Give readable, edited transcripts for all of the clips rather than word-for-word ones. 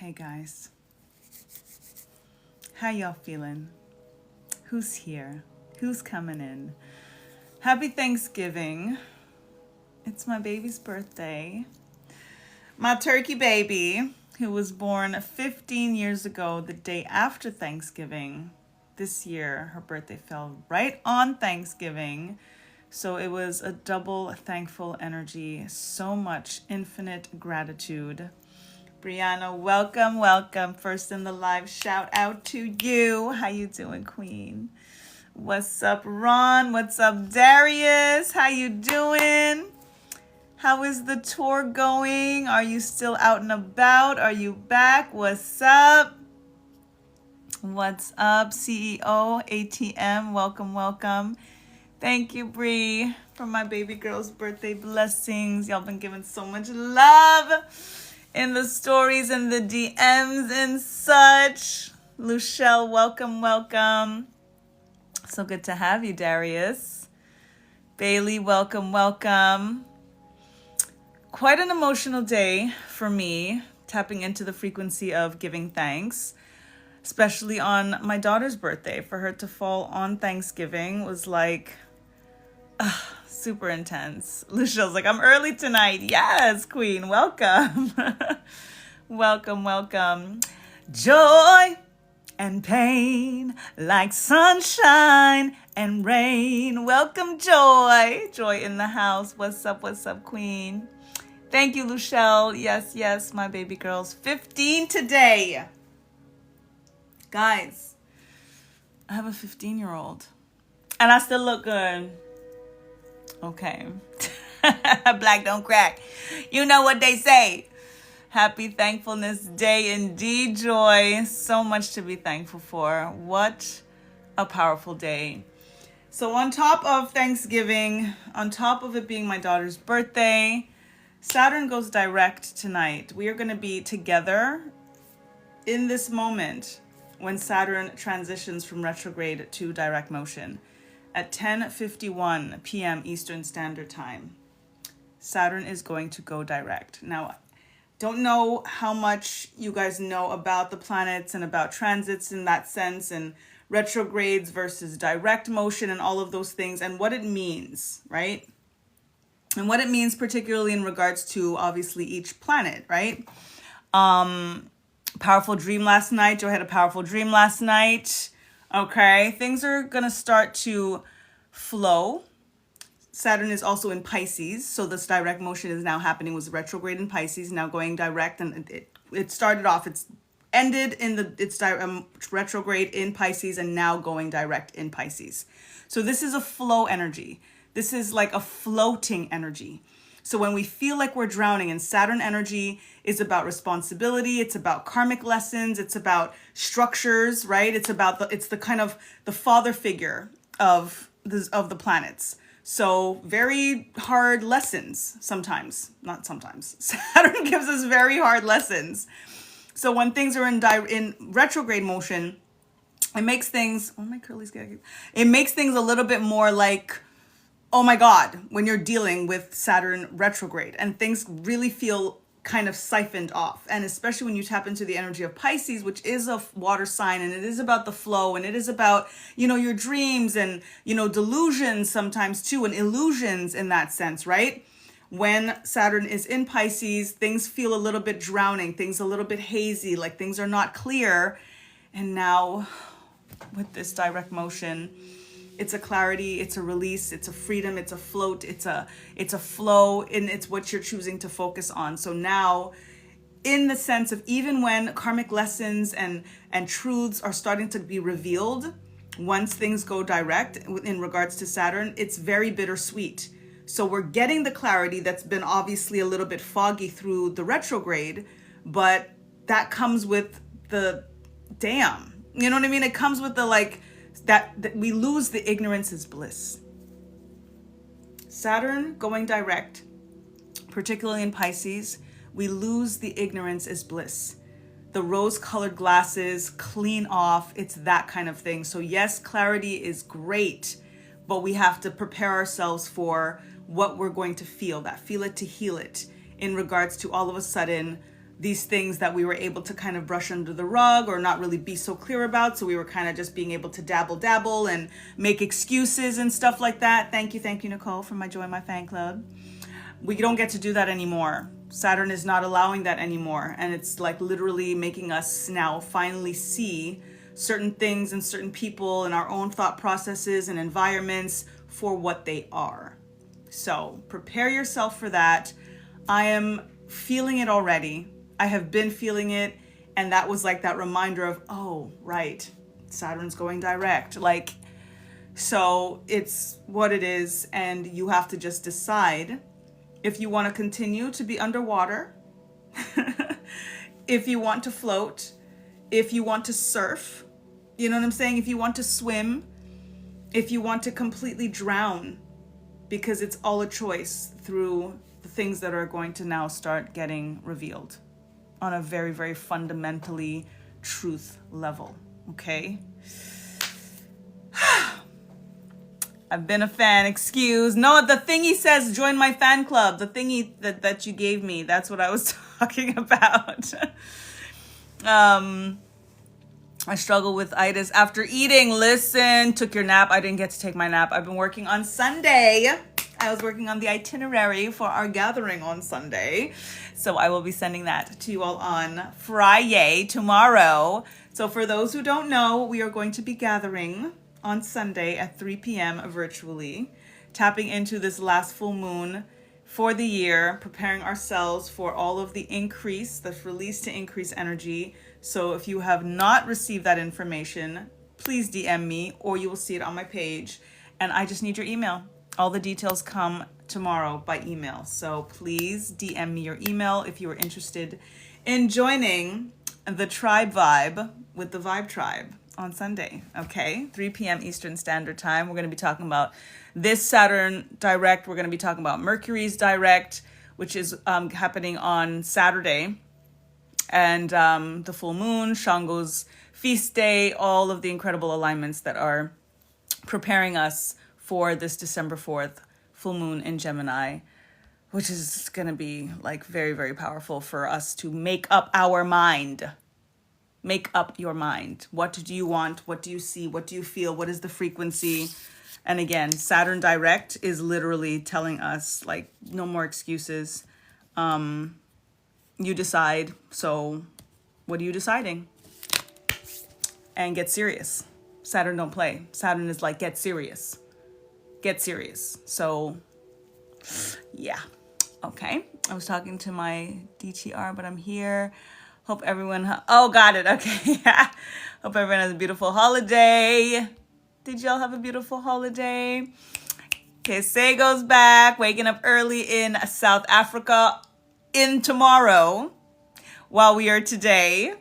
Hey guys, how y'all feeling? Who's here? Who's coming in? Happy Thanksgiving. It's my baby's birthday. My turkey baby, who was born 15 years ago, the day after Thanksgiving. This year, her birthday fell right on Thanksgiving. So it was a double thankful energy, so much infinite gratitude. Brianna, welcome. First in the live, shout out to you. How you doing, Queen? What's up, Ron? What's up, Darius? How you doing? How is the tour going? Are you still out and about? Are you back? What's up? What's up, CEO ATM? Welcome. Thank you, Bree, for my baby girl's birthday blessings. Y'all been giving so much love in the stories and the DMs and such. Luchelle, welcome. So good to have you, Darius. Bailey, welcome. Quite an emotional day for me, tapping into the frequency of giving thanks, especially on my daughter's birthday. For her to fall on Thanksgiving was like super intense. Luchelle's like, I'm early tonight. Yes, Queen, welcome. welcome. Joy and pain, like sunshine and rain. Welcome, Joy. Joy in the house. What's up, Queen? Thank you, Luchelle. Yes, my baby girl's 15 today. Guys, I have a 15-year-old. And I still look good. Okay. Black don't crack. You know what they say. Happy Thankfulness Day indeed, Joy. So much to be thankful for. What a powerful day. So on top of Thanksgiving, on top of it being my daughter's birthday, Saturn goes direct tonight. We are going to be together in this moment when Saturn transitions from retrograde to direct motion. At 10:51 p.m. Eastern Standard Time, Saturn is going to go direct. Now, don't know how much you guys know about the planets and about transits in that sense and retrogrades versus direct motion and all of those things and what it means, right? And what it means particularly in regards to obviously each planet, right? Powerful dream last night. Joe had a powerful dream last night. Okay, things are going to start to flow. Saturn is also in Pisces, so this direct motion is now happening with retrograde in Pisces, now going direct, and it started off, it's ended in retrograde in Pisces and now going direct in Pisces. So this is a flow energy. This is like a floating energy. So when we feel like we're drowning, and Saturn energy is about responsibility, it's about karmic lessons, it's about structures, right? It's the kind of the father figure of the planets. So very hard lessons sometimes, not sometimes. Saturn gives us very hard lessons. So when things are in retrograde motion, it makes things, it makes things a little bit more like, oh my God, when you're dealing with Saturn retrograde and things really feel kind of siphoned off. And especially when you tap into the energy of Pisces, which is a water sign, and it is about the flow, and it is about, your dreams and, delusions sometimes too, and illusions in that sense, right? When Saturn is in Pisces, things feel a little bit drowning, things a little bit hazy, like things are not clear. And now with this direct motion, it's a clarity, it's a release, it's a freedom, it's a float, it's a flow, and it's what you're choosing to focus on. So now, in the sense of even when karmic lessons and truths are starting to be revealed, once things go direct in regards to Saturn, it's very bittersweet. So we're getting the clarity that's been obviously a little bit foggy through the retrograde, but that comes with the damn. You know what I mean? It comes with the that we lose the ignorance is bliss. Saturn going direct, particularly in Pisces, we lose the ignorance is bliss. The rose-colored glasses, clean off, it's that kind of thing. So yes, clarity is great, but we have to prepare ourselves for what we're going to feel, that feel it to heal it, in regards to all of a sudden these things that we were able to kind of brush under the rug or not really be so clear about. So we were kind of just being able to dabble and make excuses and stuff like that. Thank you, Nicole, for my Join My Fan Club. We don't get to do that anymore. Saturn is not allowing that anymore. And it's like literally making us now finally see certain things and certain people and our own thought processes and environments for what they are. So prepare yourself for that. I am feeling it already. I have been feeling it. And that was like that reminder of, oh, right, Saturn's going direct. Like, so it's what it is. And you have to just decide if you want to continue to be underwater, if you want to float, if you want to surf, you know what I'm saying? If you want to swim, if you want to completely drown, because it's all a choice through the things that are going to now start getting revealed on a very, very fundamentally truth level, okay? I've been a fan, excuse. No, the thingy says join my fan club. The thingy that you gave me, that's what I was talking about. I struggle with itis after eating. Listen, took your nap. I didn't get to take my nap. I've been working on Sunday. I was working on the itinerary for our gathering on Sunday. So I will be sending that to you all on Friday, tomorrow. So for those who don't know, we are going to be gathering on Sunday at 3 p.m. virtually, tapping into this last full moon for the year, preparing ourselves for all of the increase, the release to increase energy. So if you have not received that information, please DM me or you will see it on my page. And I just need your email. All the details come tomorrow by email. So please DM me your email if you are interested in joining the Tribe Vibe with the Vibe Tribe on Sunday, okay? 3 p.m. Eastern Standard Time. We're going to be talking about this Saturn direct. We're going to be talking about Mercury's direct, which is happening on Saturday. And the full moon, Shango's feast day, all of the incredible alignments that are preparing us for this December 4th full moon in Gemini, which is going to be like very, very powerful for us to make up our mind. Make up your mind. What do you want? What do you see? What do you feel? What is the frequency? And again, Saturn direct is literally telling us like no more excuses. You decide. So what are you deciding? And get serious. Saturn don't play. Saturn is like, get serious. Get serious. So yeah. Okay. I was talking to my DTR, but I'm here. Hope everyone, got it. Okay. Hope everyone has a beautiful holiday. Did y'all have a beautiful holiday? Okay, Sego's back, waking up early in South Africa in tomorrow, while we are today.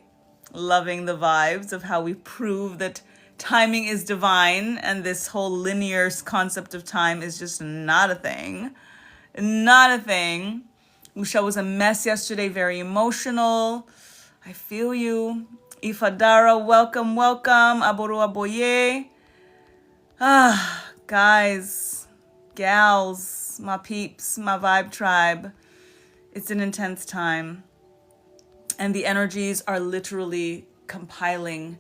Loving the vibes of how we prove that timing is divine and this whole linear concept of time is just not a thing. Not a thing. Usha was a mess yesterday, very emotional. I feel you. Ifadara, welcome, welcome. Aboru Aboye. Guys, gals, my peeps, my vibe tribe. It's an intense time. And the energies are literally compiling.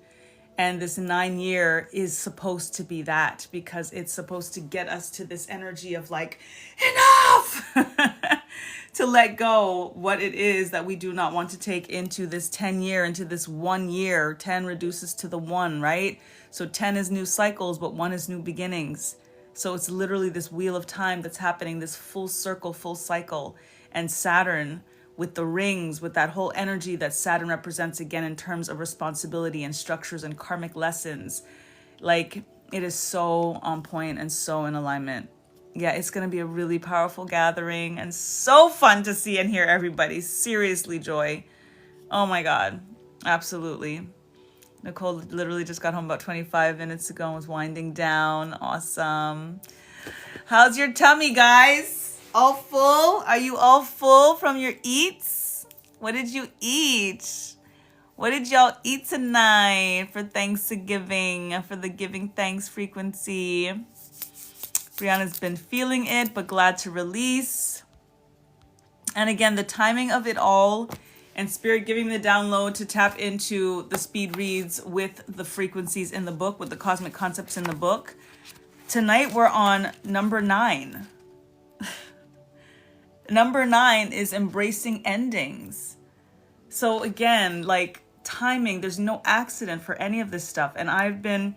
And this 9-year is supposed to be that, because it's supposed to get us to this energy of like, enough! To let go what it is that we do not want to take into this 10-year, into this 1 year. 10 reduces to the 1, right? So 10 is new cycles, but 1 is new beginnings. So it's literally this wheel of time that's happening, this full circle, full cycle. And Saturn with the rings, with that whole energy that Saturn represents again in terms of responsibility and structures and karmic lessons. Like, it is so on point and so in alignment. Yeah, it's going to be a really powerful gathering and so fun to see and hear everybody. Seriously, Joy. Oh my God. Absolutely. Nicole literally just got home about 25 minutes ago and was winding down. Awesome. How's your tummy, guys? All full? Are you all full from your eats? What did you eat? What did y'all eat tonight for Thanksgiving, for the giving thanks frequency? Brianna's been feeling it, but glad to release. And again, the timing of it all and Spirit giving me the download to tap into the speed reads with the frequencies in the book, with the cosmic concepts in the book. Tonight we're on number 9. Number 9 is embracing endings. So again, like timing, there's no accident for any of this stuff. And I've been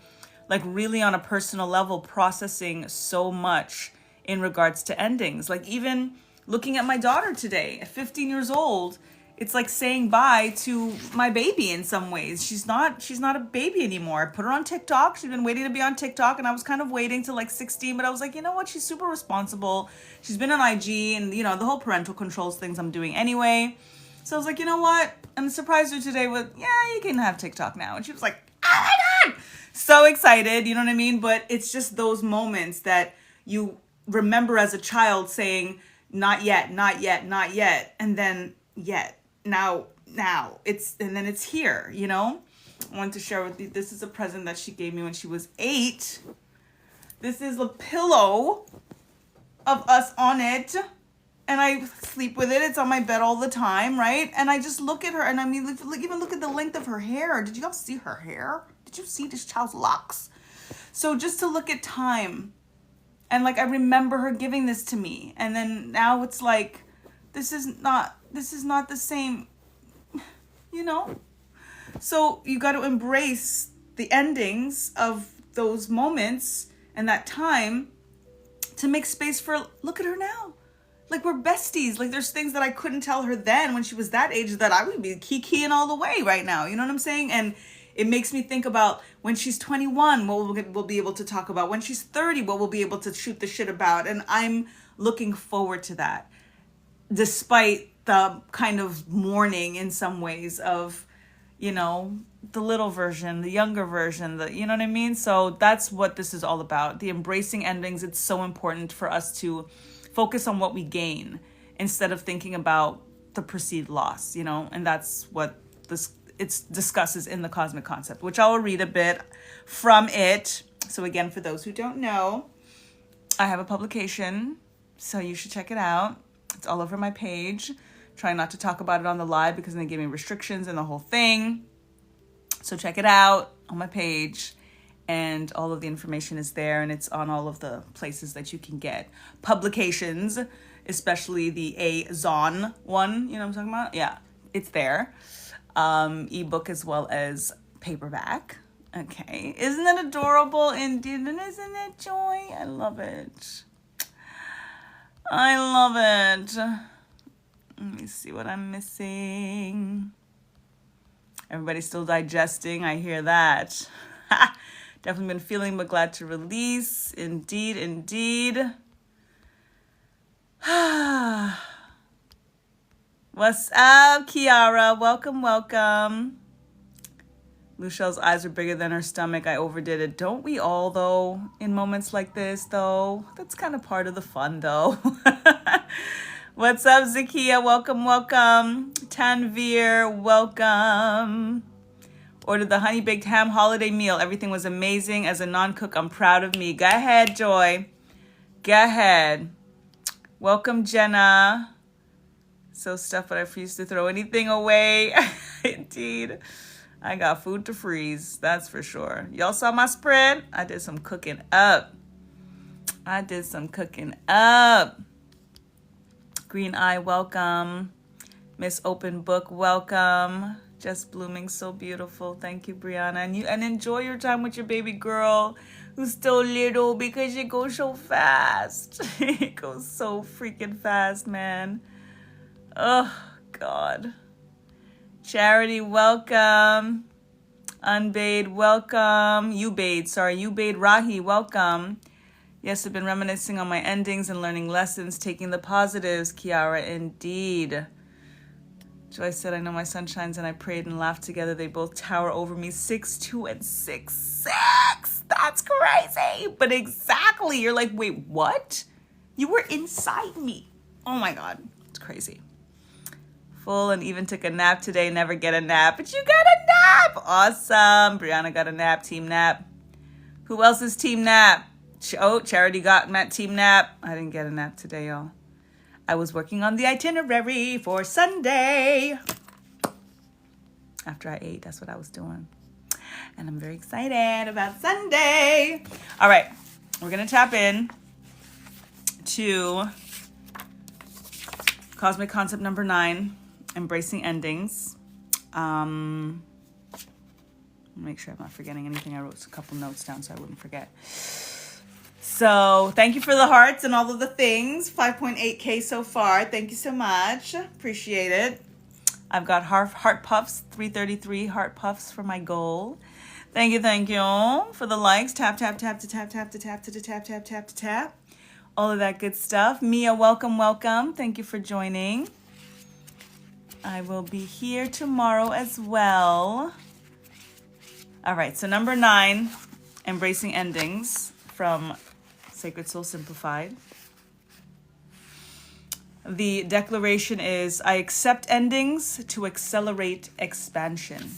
like really on a personal level processing so much in regards to endings. Like even looking at my daughter today at 15 years old, it's like saying bye to my baby in some ways. She's not a baby anymore. I put her on TikTok. She's been waiting to be on TikTok, and I was kind of waiting till like 16, but I was like, you know what? She's super responsible. She's been on IG and, you know, the whole parental controls things I'm doing anyway. So I was like, you know what? And surprised her today with, yeah, you can have TikTok now. And she was like, oh my God, so excited. You know what I mean? But it's just those moments that you remember as a child saying, not yet, not yet, not yet. And then yet. Now it's, and then it's here, you know. I wanted to share with you, this is a present that she gave me when she was 8. This is a pillow of us on it, and I sleep with it. It's on my bed all the time, right? And I just look at her, and I mean, even look at the length of her hair. Did you all see her hair? Did you see this child's locks? So just to look at time, and like I remember her giving this to me, and then now it's like, this is not the same, you know? So you got to embrace the endings of those moments and that time to make space for, look at her now. Like we're besties. Like there's things that I couldn't tell her then when she was that age that I would be kikiing all the way right now. You know what I'm saying? And it makes me think about when she's 21, what we'll be able to talk about. When she's 30, what we'll be able to shoot the shit about. And I'm looking forward to that. Despite the kind of mourning in some ways of, you know, the little version, the younger version, you know what I mean? So that's what this is all about. The embracing endings. It's so important for us to focus on what we gain instead of thinking about the perceived loss, you know? And that's what it discusses in the cosmic concept, which I will read a bit from it. So again, for those who don't know, I have a publication, so you should check it out. It's all over my page. Trying not to talk about it on the live because they give me restrictions and the whole thing. So check it out on my page. And all of the information is there. And it's on all of the places that you can get publications, especially the Azon one. You know what I'm talking about? Yeah, it's there. Ebook as well as paperback. Okay. Isn't it adorable? Indeed. And isn't it, Joy? I love it. I love it. Let me see what I'm missing. Everybody's still digesting. I hear that. Definitely been feeling but glad to release. Indeed, indeed. What's up, Kiara? Welcome, welcome. Luchelle's eyes are bigger than her stomach. I overdid it. Don't we all, though, in moments like this, though? That's kind of part of the fun, though. What's up, Zakia? Welcome, welcome. Tanvir, welcome. Ordered the honey baked ham holiday meal. Everything was amazing. As a non-cook, I'm proud of me. Go ahead, Joy. Go ahead. Welcome, Jenna. So stuff, but I refuse to throw anything away. Indeed. I got food to freeze. That's for sure. Y'all saw my spread? I did some cooking up. Green Eye, welcome. Miss Open Book, welcome. Just blooming, so beautiful. Thank you, Brianna. And enjoy your time with your baby girl who's still little because it goes so fast. It goes so freaking fast, man. Oh, God. Charity, welcome. Unbathed, welcome. You Bade Rahi, welcome. Yes, I've been reminiscing on my endings and learning lessons, taking the positives, Kiara, indeed. Joy said, I know my sunshines, and I prayed and laughed together. They both tower over me, 6'2" and 6'6". That's crazy. But exactly, you're like, wait, what? You were inside me. Oh my God, it's crazy. Full and even took a nap today. Never get a nap, but you got a nap. Awesome. Brianna got a nap, team nap. Who else is team nap? Oh, Charity got team nap. I didn't get a nap today, y'all. I was working on the itinerary for Sunday. After I ate, that's what I was doing. And I'm very excited about Sunday. All right, we're going to tap in to Cosmic Concept number 9, Embracing Endings. Make sure I'm not forgetting anything. I wrote a couple notes down so I wouldn't forget. So thank you for the hearts and all of the things. 5.8K so far. Thank you so much. Appreciate it. I've got heart puffs, 333 heart puffs for my goal. Thank you for the likes. Tap, tap, tap, to tap, tap, to tap, to tap, tap, tap, to tap. All of that good stuff. Mia, welcome, welcome. Thank you for joining. I will be here tomorrow as well. All right, so number 9, Embracing Endings from Sacred Soul Simplified. The declaration is, I accept endings to accelerate expansion.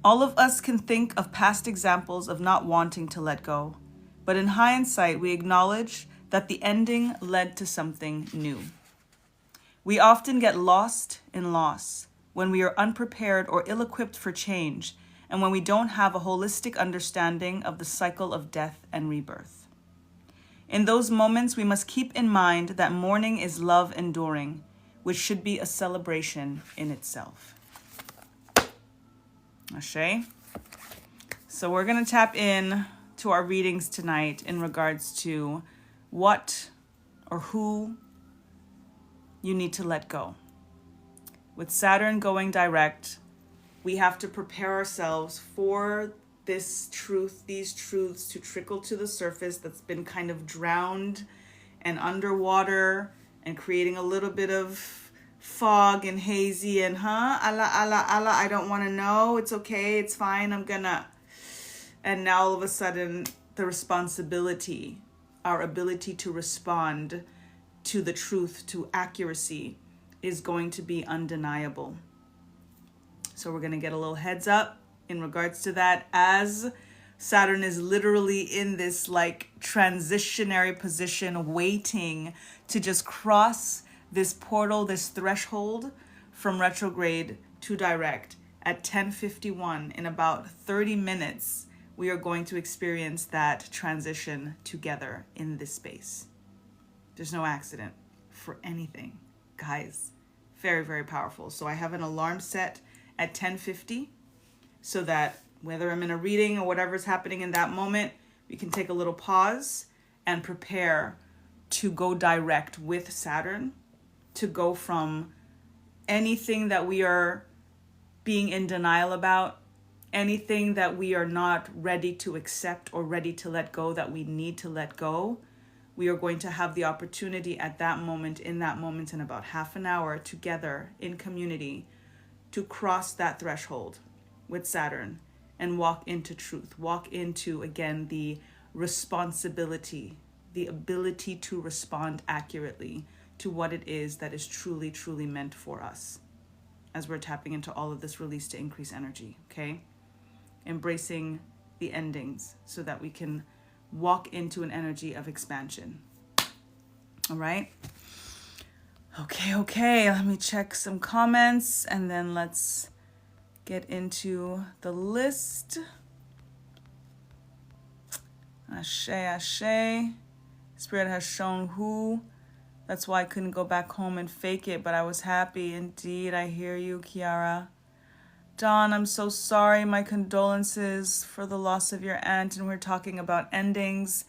All of us can think of past examples of not wanting to let go, but in hindsight, we acknowledge that the ending led to something new. We often get lost in loss when we are unprepared or ill-equipped for change, and when we don't have a holistic understanding of the cycle of death and rebirth. In those moments, we must keep in mind that mourning is love enduring, which should be a celebration in itself. Ashe? So we're going to tap in to our readings tonight in regards to what or who you need to let go. With Saturn going direct, we have to prepare ourselves for these truths to trickle to the surface that's been kind of drowned and underwater and creating a little bit of fog and hazy and I don't want to know. It's okay. It's fine. And now all of a sudden the responsibility, our ability to respond to the truth, to accuracy, is going to be undeniable. So we're going to get a little heads up in regards to that, as Saturn is literally in this like transitionary position, waiting to just cross this portal, this threshold from retrograde to direct at 10:51. In about 30 minutes, we are going to experience that transition together in this space. There's no accident for anything, guys. Very, very powerful. So I have an alarm set at 10:50 so that whether I'm in a reading or whatever's happening in that moment, we can take a little pause and prepare to go direct with Saturn, to go from anything that we are being in denial about, anything that we are not ready to accept or ready to let go, that we need to let go. We are going to have the opportunity at that moment, in about half an hour together in community, to cross that threshold with Saturn and walk into truth, walk into, again, the responsibility, the ability to respond accurately to what it is that is truly, truly meant for us as we're tapping into all of this release to increase energy, okay? Embracing the endings so that we can walk into an energy of expansion. All right? Okay. Let me check some comments and then let's get into the list. Ashe. Spirit has shown who. That's why I couldn't go back home and fake it, but I was happy. Indeed, I hear you, Kiara. Dawn, I'm so sorry. My condolences for the loss of your aunt. And we're talking about endings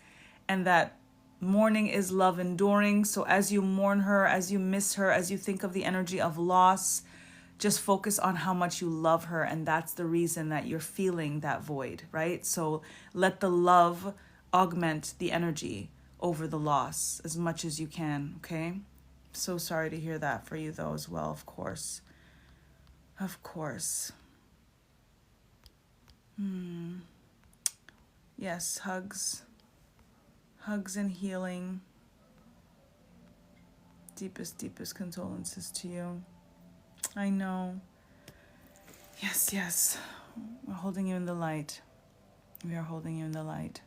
and that mourning is love enduring. So as you mourn her, as you miss her, as you think of the energy of loss, just focus on how much you love her. And that's the reason that you're feeling that void, right? So let the love augment the energy over the loss as much as you can, okay? So sorry to hear that for you though as well, of course. Of course. Yes, hugs. Hugs and healing. Deepest condolences to you. I know. Yes. We're holding you in the light. We are holding you in the light.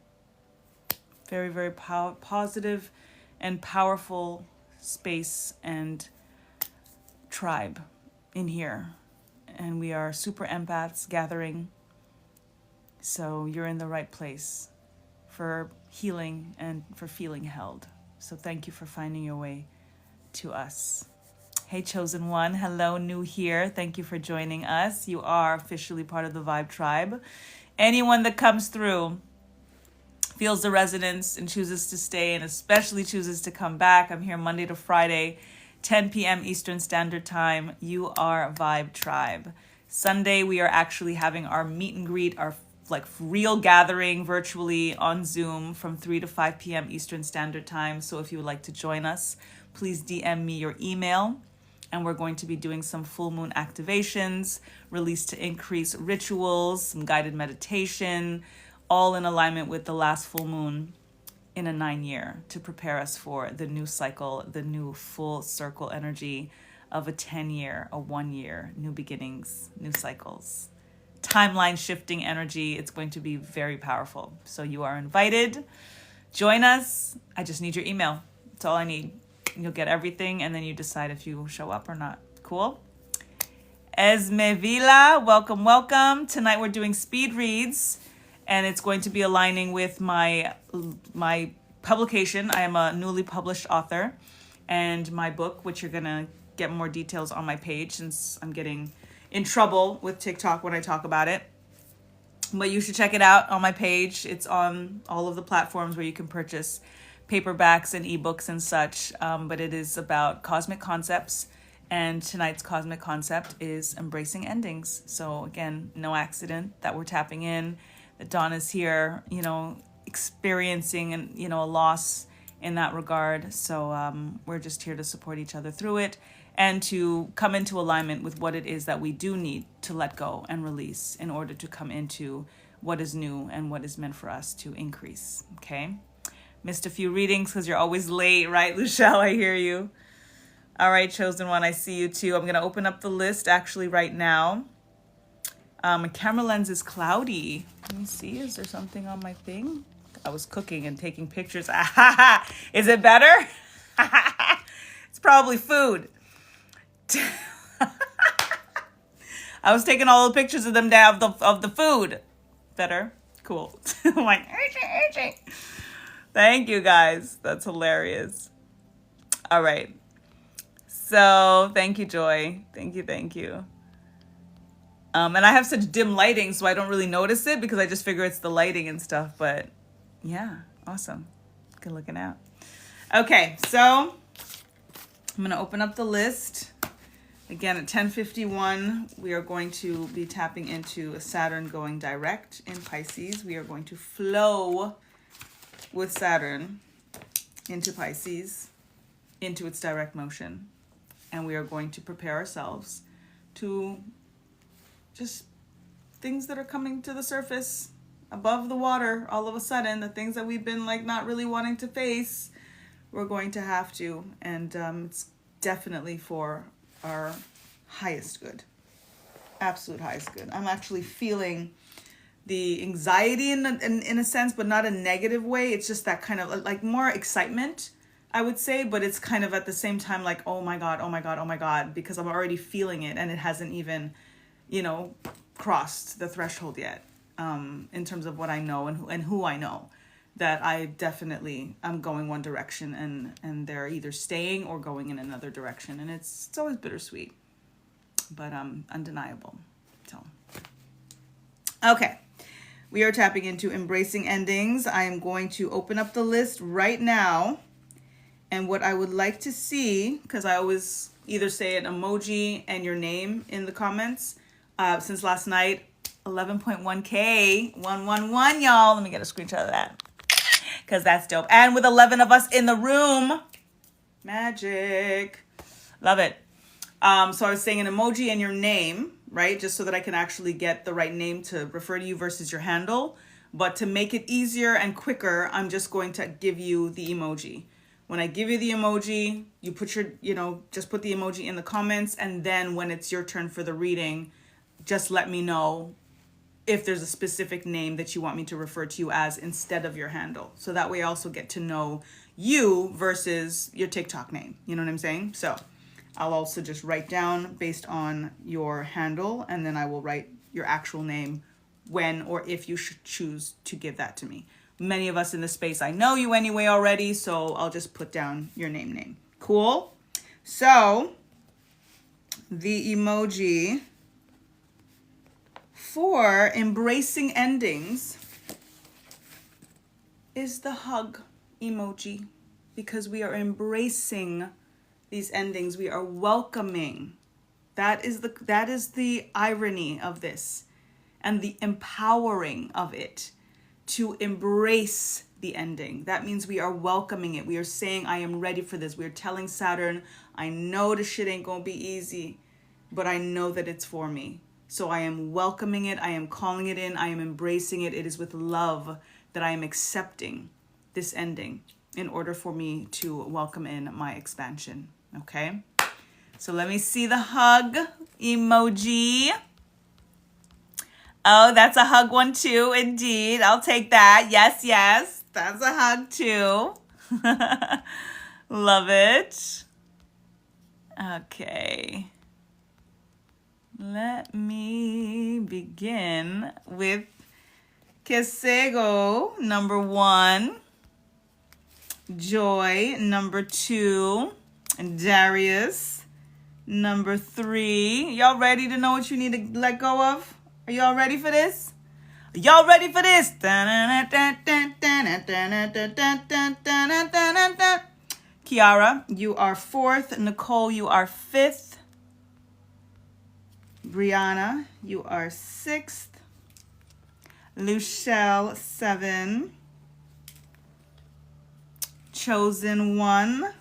Very, very positive and powerful space and tribe in here. and we are super empaths gathering. So you're in the right place for healing and for feeling held. So thank you for finding your way to us. Hey, chosen one. Hello, new here. Thank you for joining us. You are officially part of the Vibe Tribe. Anyone that comes through, feels the resonance and chooses to stay and especially chooses to come back. I'm here Monday to Friday, 10 p.m. Eastern Standard Time. You are Vibe Tribe. Sunday, we are actually having our meet and greet, our like real gathering virtually on Zoom from 3 to 5 p.m. Eastern Standard Time. So if you would like to join us, please DM me your email. And we're going to be doing some full moon activations, release to increase rituals, some guided meditation, all in alignment with the last full moon in a 9-year to prepare us for the new cycle, the new full circle energy of a 10-year, a 1-year, new beginnings, new cycles. Timeline shifting energy. It's going to be very powerful. So you are invited. Join us. I just need your email. That's all I need. You'll get everything, and then you decide if you show up or not. Cool? Esme Vila, welcome, welcome. Tonight we're doing speed reads, and it's going to be aligning with my publication. I am a newly published author, and my book, which you're going to get more details on my page since I'm getting in trouble with TikTok when I talk about it. But you should check it out on my page. It's on all of the platforms where you can purchase paperbacks and ebooks and such. But it is about cosmic concepts. And tonight's cosmic concept is embracing endings. So again, no accident that we're tapping in, that Dawn is here, experiencing a loss in that regard. So we're just here to support each other through it and to come into alignment with what it is that we do need to let go and release in order to come into what is new and what is meant for us to increase. Okay? Missed a few readings because you're always late, right, Luchelle? I hear you. All right, chosen one, I see you too. I'm going to open up the list actually right now. My camera lens is cloudy. Let me see. Is there something on my thing? I was cooking and taking pictures. Is it better? It's probably food. I was taking all the pictures of them down of the food. Better? Cool. I'm like, AJ. Thank you guys. That's hilarious. All right. So thank you, Joy. Thank you. And I have such dim lighting, so I don't really notice it because I just figure it's the lighting and stuff. But yeah, awesome. Good looking out. Okay, so I'm going to open up the list. Again, at 10:51, we are going to be tapping into a Saturn going direct in Pisces. We are going to flow with Saturn into Pisces, into its direct motion. And we are going to prepare ourselves to just things that are coming to the surface above the water all of a sudden, the things that we've been like not really wanting to face, we're going to have to. And it's definitely for our highest good, absolute highest good. I'm actually feeling the anxiety in a sense, but not a negative way. It's just that kind of like more excitement, I would say, but it's kind of at the same time like, oh my God, because I'm already feeling it and it hasn't even, crossed the threshold yet, in terms of what I know and who I know, that I definitely am going one direction and they're either staying or going in another direction. And it's always bittersweet, but undeniable. So, okay. We are tapping into embracing endings. I am going to open up the list right now. And what I would like to see, because I always either say an emoji and your name in the comments. Since last night, 11.1K, 111, y'all. Let me get a screenshot of that, because that's dope. And with 11 of us in the room, magic. Love it. So I was saying an emoji and your name, right? Just so that I can actually get the right name to refer to you versus your handle. But to make it easier and quicker, I'm just going to give you the emoji. When I give you the emoji, you put your, just put the emoji in the comments. And then when it's your turn for the reading, just let me know if there's a specific name that you want me to refer to you as instead of your handle. So that way I also get to know you versus your TikTok name. You know what I'm saying? So I'll also just write down based on your handle, and then I will write your actual name when or if you should choose to give that to me. Many of us in the space, I know you anyway already, so I'll just put down your name. Cool? So the emoji for embracing endings is the hug emoji, because we are embracing these endings. We are welcoming. That is the irony of this and the empowering of it, to embrace the ending. That means we are welcoming it. We are saying, I am ready for this. We are telling Saturn, I know this shit ain't gonna be easy, but I know that it's for me. So I am welcoming it. I am calling it in. I am embracing it. It is with love that I am accepting this ending in order for me to welcome in my expansion. Okay? So let me see the hug emoji. Oh, that's a hug one too, indeed. I'll take that. Yes, yes. That's a hug too. Love it. Okay. Let me begin with Kesego, number 1. Joy, number 2. And Darius, number 3. Y'all ready to know what you need to let go of? Are y'all ready for this? Y'all ready for this? Kiara, you are 4th. Nicole, you are 5th. Brianna, you are 6th. Luchelle, 7. Chosen 1,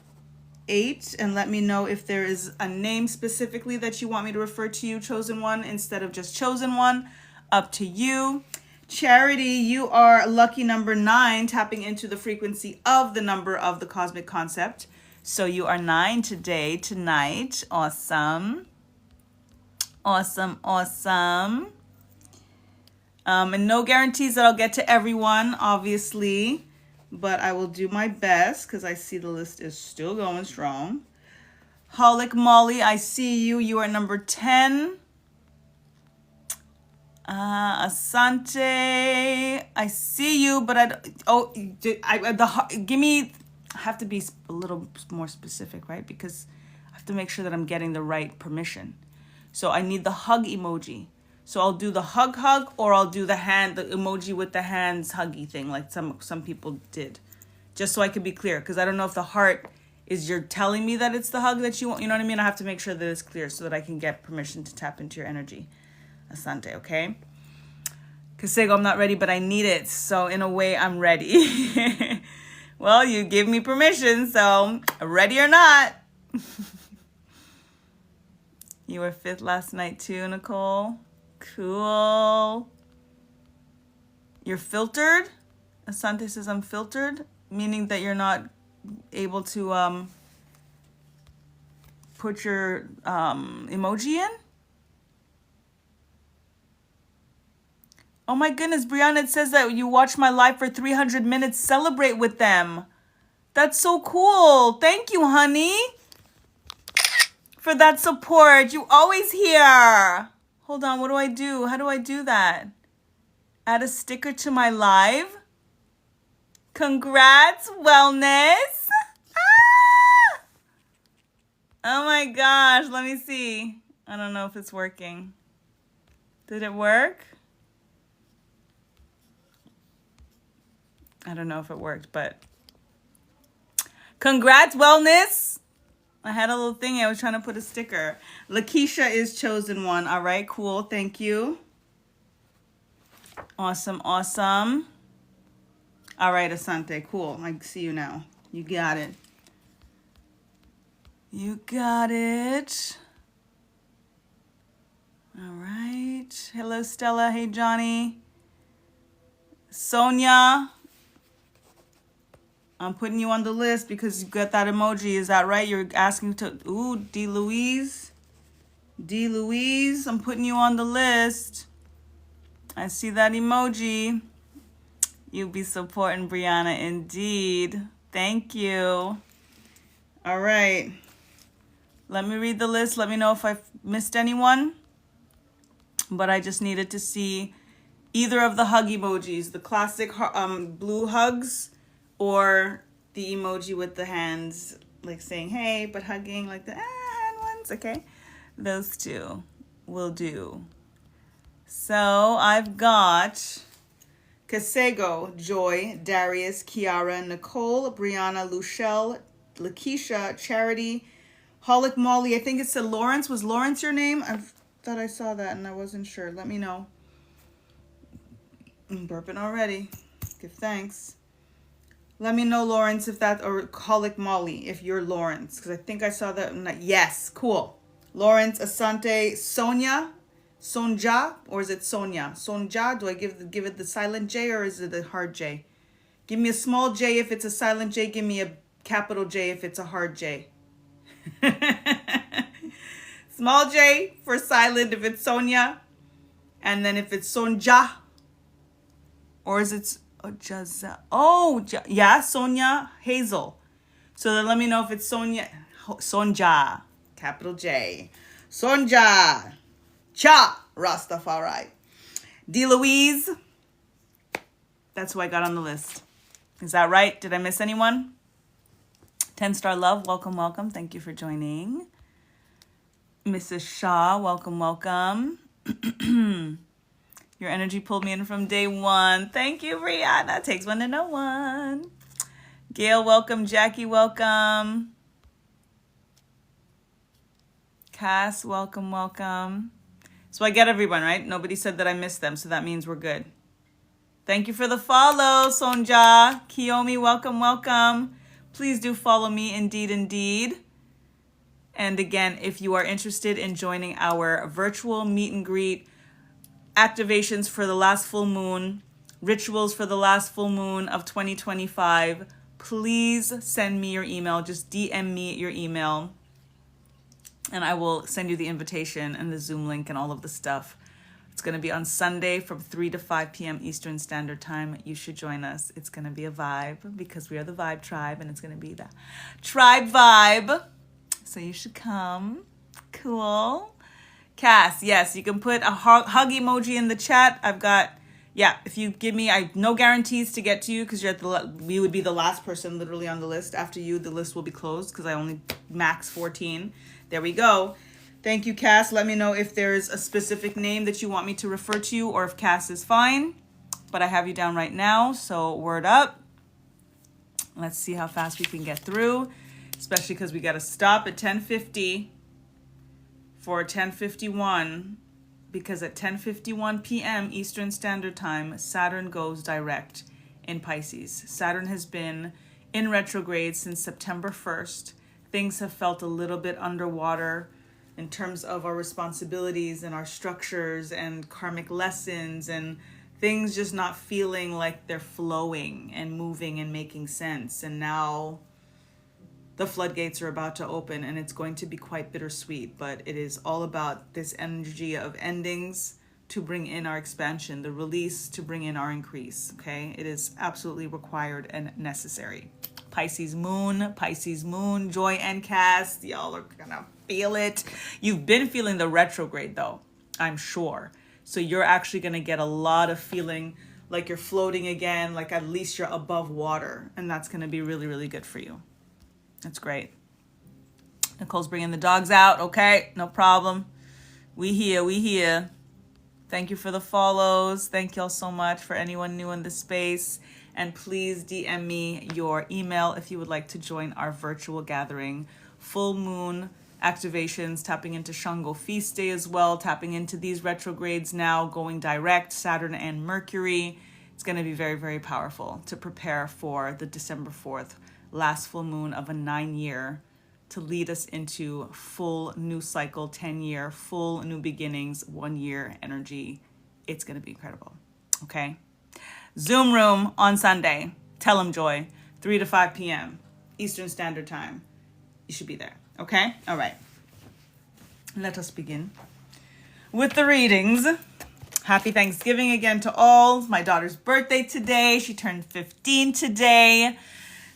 8. And let me know if there is a name specifically that you want me to refer to you, Chosen 1, instead of just Chosen 1. Up to you. Charity, you are lucky number 9, tapping into the frequency of the number of the cosmic concept. So you are 9 today, tonight. Awesome. Awesome, awesome. And no guarantees that I'll get to everyone, obviously, but I will do my best because I see the list is still going strong. Holic Molly, I see you. You are number 10. Asante, I see you, but I have to be a little more specific, right? Because I have to make sure that I'm getting the right permission. So I need the hug emoji. So I'll do the hug, or I'll do the emoji with the hands huggy thing, like some people did, just so I can be clear. Because I don't know if the heart is you're telling me that it's the hug that you want. You know what I mean? I have to make sure that it's clear so that I can get permission to tap into your energy. Asante, okay? Kasego, I'm not ready, but I need it. So in a way, I'm ready. Well, you give me permission, so ready or not. You were 5th last night too, Nicole. Cool. You're filtered? Asante says I'm filtered, meaning that you're not able to put your emoji in? Oh my goodness, Brianna, it says that you watch my live for 300 minutes. Celebrate with them. That's so cool. Thank you, honey, for that support. You always here. Hold on, what do I do? How do I do that? Add a sticker to my live? Congrats, wellness. Ah! Oh my gosh, let me see. I don't know if it's working. Did it work? I don't know if it worked, but congrats, wellness. I had a little thingy. I was trying to put a sticker. Lakeisha is chosen 1. All right, cool. Thank you. Awesome, awesome. All right, Asante, cool. I see you now. You got it. You got it. All right. Hello, Stella. Hey, Johnny. Sonia. I'm putting you on the list because you got that emoji. Is that right? You're asking to... Ooh, D. Louise. D. Louise, I'm putting you on the list. I see that emoji. You be supporting Brianna indeed. Thank you. All right. Let me read the list. Let me know if I've missed anyone. But I just needed to see either of the hug emojis, the classic blue hugs, or the emoji with the hands, like saying, hey, but hugging, like the hand ones, okay? Those two will do. So I've got Kasego, Joy, Darius, Kiara, Nicole, Brianna, Luchelle, Lakeisha, Charity, Holic Molly. I think it said Lawrence. Was Lawrence your name? I thought I saw that and I wasn't sure. Let me know. I'm burping already. Give thanks. Let me know, Lawrence, if that, or Holic Molly, if you're Lawrence, because I think I saw that. Yes, cool. Lawrence, Asante, Sonia, Sonja, or is it Sonia? Sonja, do I give it the silent J or is it the hard J? Give me a small J if it's a silent J. Give me a capital J if it's a hard J. Small J for silent if it's Sonia. And then if it's Sonja, or is it Jaza? Oh, yeah, Sonia Hazel. So then let me know if it's Sonia, Sonja, capital J. Sonja. Cha Rastafari. D. Louise. That's who I got on the list. Is that right? Did I miss anyone? 10-star love. Welcome, welcome. Thank you for joining. Mrs. Shaw. Welcome, welcome. Your energy pulled me in from day one. Thank you, Brianna. Takes one to know one. Gail, welcome. Jackie, welcome. Cass, welcome, welcome. So I get everyone, right? Nobody said that I missed them, so that means we're good. Thank you for the follow, Sonja. Kiyomi, welcome, welcome. Please do follow me, indeed, indeed. And again, if you are interested in joining our virtual meet and greet, activations for the last full moon, rituals for the last full moon of 2025, please send me your email. Just DM me your email. And I will send you the invitation and the Zoom link and all of the stuff. It's going to be on Sunday from 3 to 5 p.m. Eastern Standard Time. You should join us. It's going to be a vibe because we are the Vibe Tribe and it's going to be the Tribe Vibe. So you should come. Cool. Cass, yes, you can put a hug emoji in the chat. I've got, yeah, if you give me, no guarantees to get to you because we would be the last person literally on the list. After you, the list will be closed because I only max 14. There we go. Thank you, Cass. Let me know if there's a specific name that you want me to refer to you or if Cass is fine. But I have you down right now, so word up. Let's see how fast we can get through, especially because we got to stop at 10:50 for 10:51 because at 10:51 p.m. Eastern Standard Time, Saturn goes direct in Pisces. Saturn has been in retrograde since September 1st. Things have felt a little bit underwater in terms of our responsibilities and our structures and karmic lessons and things just not feeling like they're flowing and moving and making sense. And now the floodgates are about to open and it's going to be quite bittersweet, but it is all about this energy of endings to bring in our expansion, the release to bring in our increase, okay? It is absolutely required and necessary. Pisces moon, Joy and Cass, y'all are gonna feel it. You've been feeling the retrograde though, I'm sure. So you're actually gonna get a lot of feeling like you're floating again, like at least you're above water. And that's gonna be really, really good for you. That's great. Nicole's bringing the dogs out. Okay, no problem. We here. Thank you for the follows. Thank y'all so much for anyone new in the space. And please DM me your email if you would like to join our virtual gathering. Full moon activations, tapping into Shango feast day as well, tapping into these retrogrades now, going direct, Saturn and Mercury. It's going to be very, very powerful to prepare for the December 4th last full moon of a 9-year to lead us into full new cycle, 10-year, full new beginnings, 1-year energy. It's going to be incredible. Okay. Zoom room on Sunday. Tell them Joy, 3 to 5 p.m. Eastern Standard Time. You should be there. Okay. All right. Let us begin with the readings. Happy Thanksgiving again to all. My daughter's birthday today. She turned 15 today.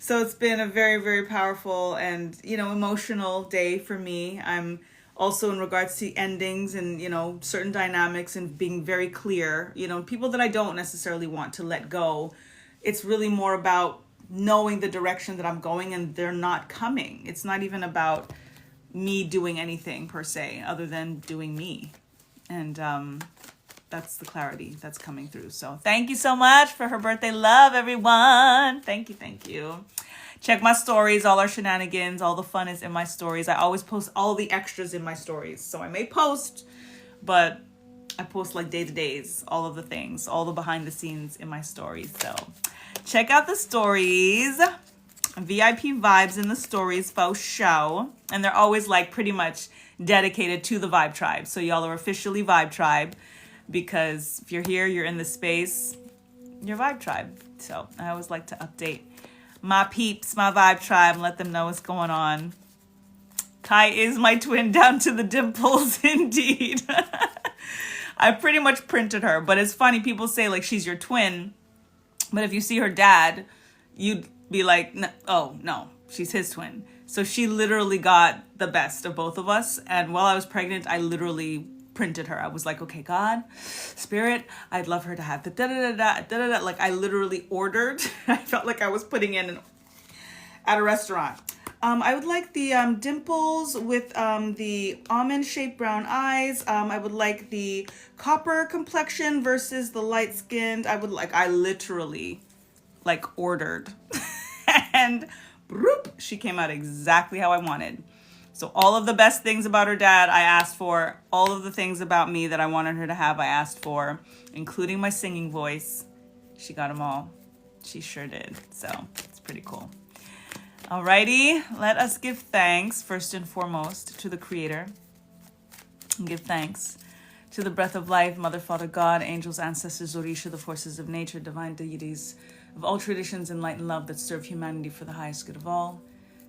So it's been a very, very powerful and, emotional day for me. I'm also in regards to endings and, certain dynamics and being very clear, people that I don't necessarily want to let go. It's really more about knowing the direction that I'm going and they're not coming. It's not even about me doing anything per se other than doing me. And that's the clarity that's coming through. So thank you so much for her birthday love, everyone. Thank you, thank you. Check my stories, all our shenanigans, all the fun is in my stories. I always post all the extras in my stories. So I may post, but I post like day-to-days, all of the things, all the behind the scenes in my stories. So check out the stories. VIP vibes in the stories for show. And they're always like pretty much dedicated to the Vibe Tribe. So y'all are officially Vibe Tribe, because if you're here, you're in the space, you're Vibe Tribe. So I always like to update my peeps, my Vibe Tribe, and let them know what's going on. Kai is my twin down to the dimples, indeed. I pretty much printed her, but it's funny, people say like she's your twin, but if you see her dad, you'd be like, oh no, she's his twin. So she literally got the best of both of us. And while I was pregnant, I literally printed her. I was like, okay, God, Spirit, I'd love her to have the da-da-da-da. Like I literally ordered. I felt like I was putting in at a restaurant. I would like the dimples with the almond-shaped brown eyes. I would like the copper complexion versus the light-skinned. I literally like ordered. And broop, she came out exactly how I wanted. So all of the best things about her dad, I asked for. All of the things about me that I wanted her to have, I asked for, including my singing voice. She got them all. She sure did. So it's pretty cool. Alrighty, let us give thanks first and foremost to the Creator. And give thanks to the breath of life, Mother, Father, God, angels, ancestors, Orisha, the forces of nature, divine deities of all traditions and light and love that serve humanity for the highest good of all.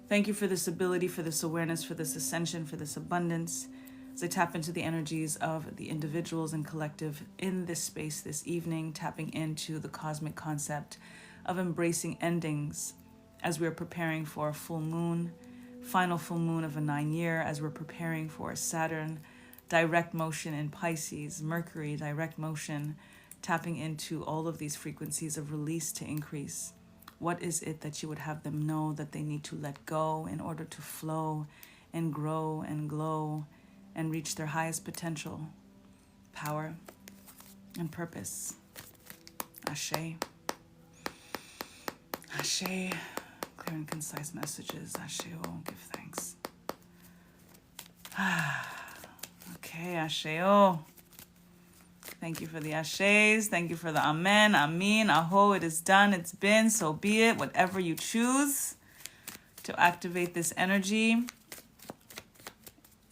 Thank you for this ability, for this awareness, for this ascension, for this abundance. As I tap into the energies of the individuals and collective in this space this evening, tapping into the cosmic concept of embracing endings as we're preparing for a full moon, final full moon of a 9-year, as we're preparing for a Saturn direct motion in Pisces, Mercury direct motion, tapping into all of these frequencies of release to increase. What is it that you would have them know that they need to let go in order to flow and grow and glow and reach their highest potential, power, and purpose? Ashe. Ashe. Clear and concise messages. Ashe. Oh, give thanks. Okay, Ashe. Oh. Thank you for the ashes. Thank you for the amen, amin, aho. It is done. It's been. So be it. Whatever you choose to activate this energy.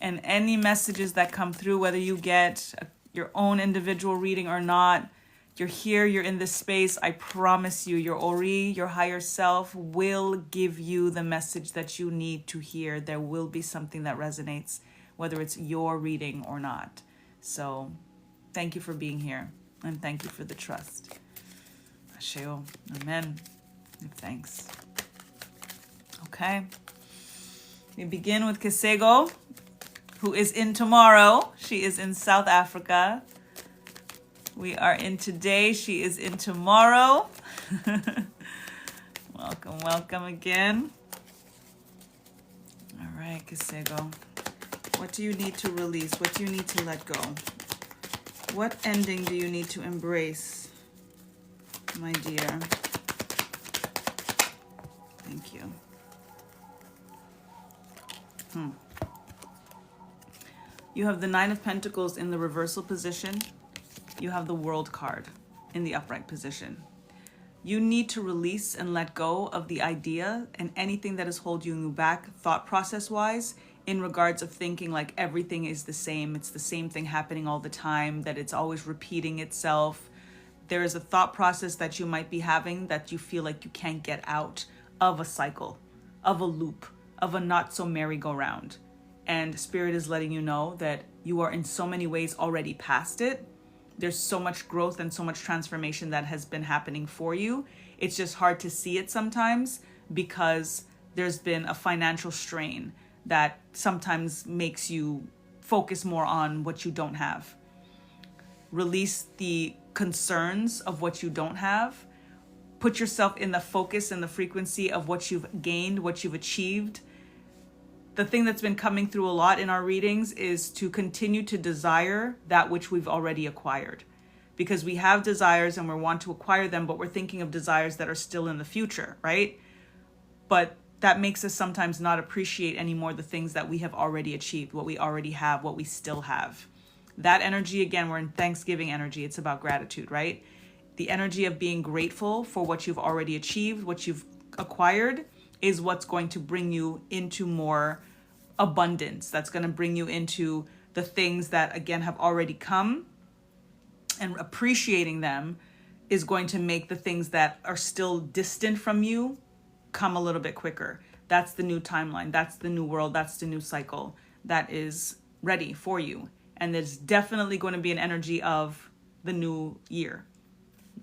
And any messages that come through, whether you get your own individual reading or not, you're here, you're in this space. I promise you, your Ori, your higher self, will give you the message that you need to hear. There will be something that resonates, whether it's your reading or not. So thank you for being here, and thank you for the trust. Asheo. Amen. Give thanks. Okay. We begin with Kesego, who is in tomorrow. She is in South Africa. We are in today. She is in tomorrow. Welcome, welcome again. All right, Kesego. What do you need to release? What do you need to let go? What ending do you need to embrace, my dear? Thank you. You have the Nine of Pentacles in the reversal position. You have the World card in the upright position. You need to release and let go of the idea and anything that is holding you back thought process-wise, in regards of thinking like everything is the same, it's the same thing happening all the time, that it's always repeating itself. There is a thought process that you might be having that you feel like you can't get out of a cycle, of a loop, of a not so merry-go-round. And Spirit is letting you know that you are in so many ways already past it. There's so much growth and so much transformation that has been happening for you. It's just hard to see it sometimes because there's been a financial strain that sometimes makes you focus more on what you don't have. Release the concerns of what you don't have. Put yourself in the focus and the frequency of what you've gained, what you've achieved. The thing that's been coming through a lot in our readings is to continue to desire that which we've already acquired. Because we have desires and we want to acquire them, but we're thinking of desires that are still in the future, right? But that makes us sometimes not appreciate anymore the things that we have already achieved, what we already have, what we still have. That energy, again, we're in Thanksgiving energy. It's about gratitude, right? The energy of being grateful for what you've already achieved, what you've acquired, is what's going to bring you into more abundance. That's going to bring you into the things that, again, have already come. And appreciating them is going to make the things that are still distant from you come a little bit quicker. That's the new timeline. That's the new world. That's the new cycle that is ready for you. And there's definitely going to be an energy of the new year.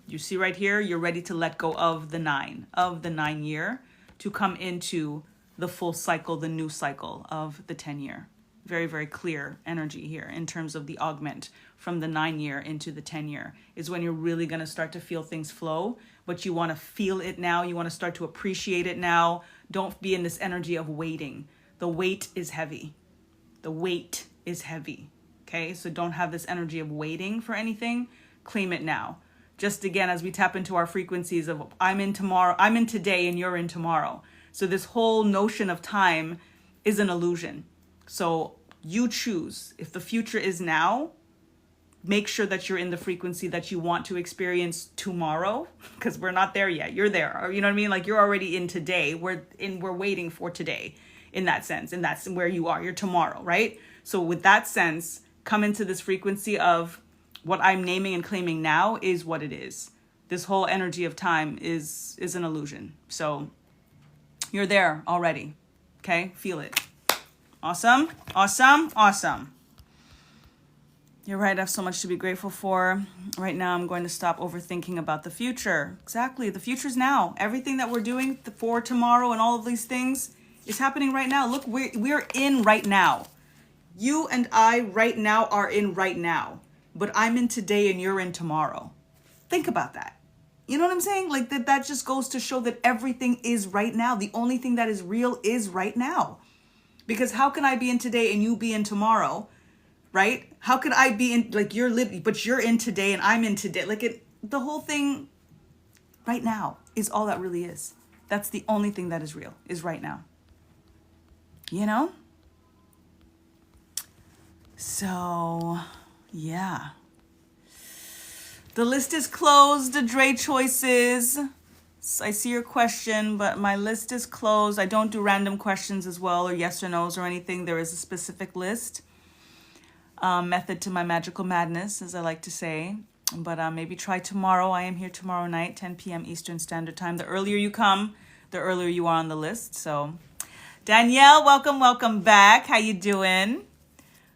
You see right here, you're ready to let go of the 9 year to come into the full cycle, the new cycle of the 10 year. Very, very clear energy here in terms of the augment from the 9 year into the 10 year is when you're really going to start to feel things flow, but you want to feel it now. You want to start to appreciate it now. Don't be in this energy of waiting. The weight is heavy. The weight is heavy. Okay. So don't have this energy of waiting for anything. Claim it now. Just again, as we tap into our frequencies of I'm in tomorrow, I'm in today and you're in tomorrow. So this whole notion of time is an illusion. So you choose. If the future is now, make sure that you're in the frequency that you want to experience tomorrow, because we're not there yet. You're there. Or, you know what I mean? Like you're already in today. We're waiting for today in that sense. And that's where you are. You're tomorrow, right? So with that sense, come into this frequency of what I'm naming and claiming now is what it is. This whole energy of time is an illusion. So you're there already. Okay? Feel it. Awesome. Awesome. Awesome. You're right. I have so much to be grateful for. Right now, I'm going to stop overthinking about the future. Exactly. The future's now. Everything that we're doing for tomorrow and all of these things is happening right now. Look, we're in right now. You and I right now are in right now. But I'm in today and you're in tomorrow. Think about that. You know what I'm saying? Like that just goes to show that everything is right now. The only thing that is real is right now. Because how can I be in today and you be in tomorrow? Right? How could I be in, like but you're in today and I'm in today. Like the whole thing right now is all that really is. That's the only thing that is real, is right now. You know? So, yeah. The list is closed, Dre Choices. I see your question, but my list is closed. I don't do random questions as well, or yes or no's or anything. There is a specific list. Method to my magical madness, as I like to say. But maybe try tomorrow. I am here tomorrow night, 10 p.m. Eastern Standard Time. The earlier you come, the earlier you are on the list. So, Danielle, welcome back. How you doing?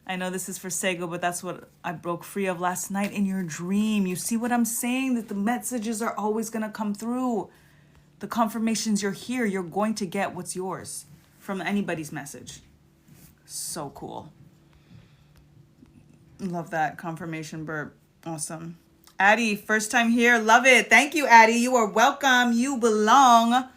I know this is for Sego, but that's what I broke free of last night in your dream. You see what I'm saying? That the messages are always going to come through. The confirmations you're here, you're going to get what's yours from anybody's message. So cool. Love that confirmation burp. Awesome. Addie, first time here. Love it. Thank you, Addie. You are welcome. You belong.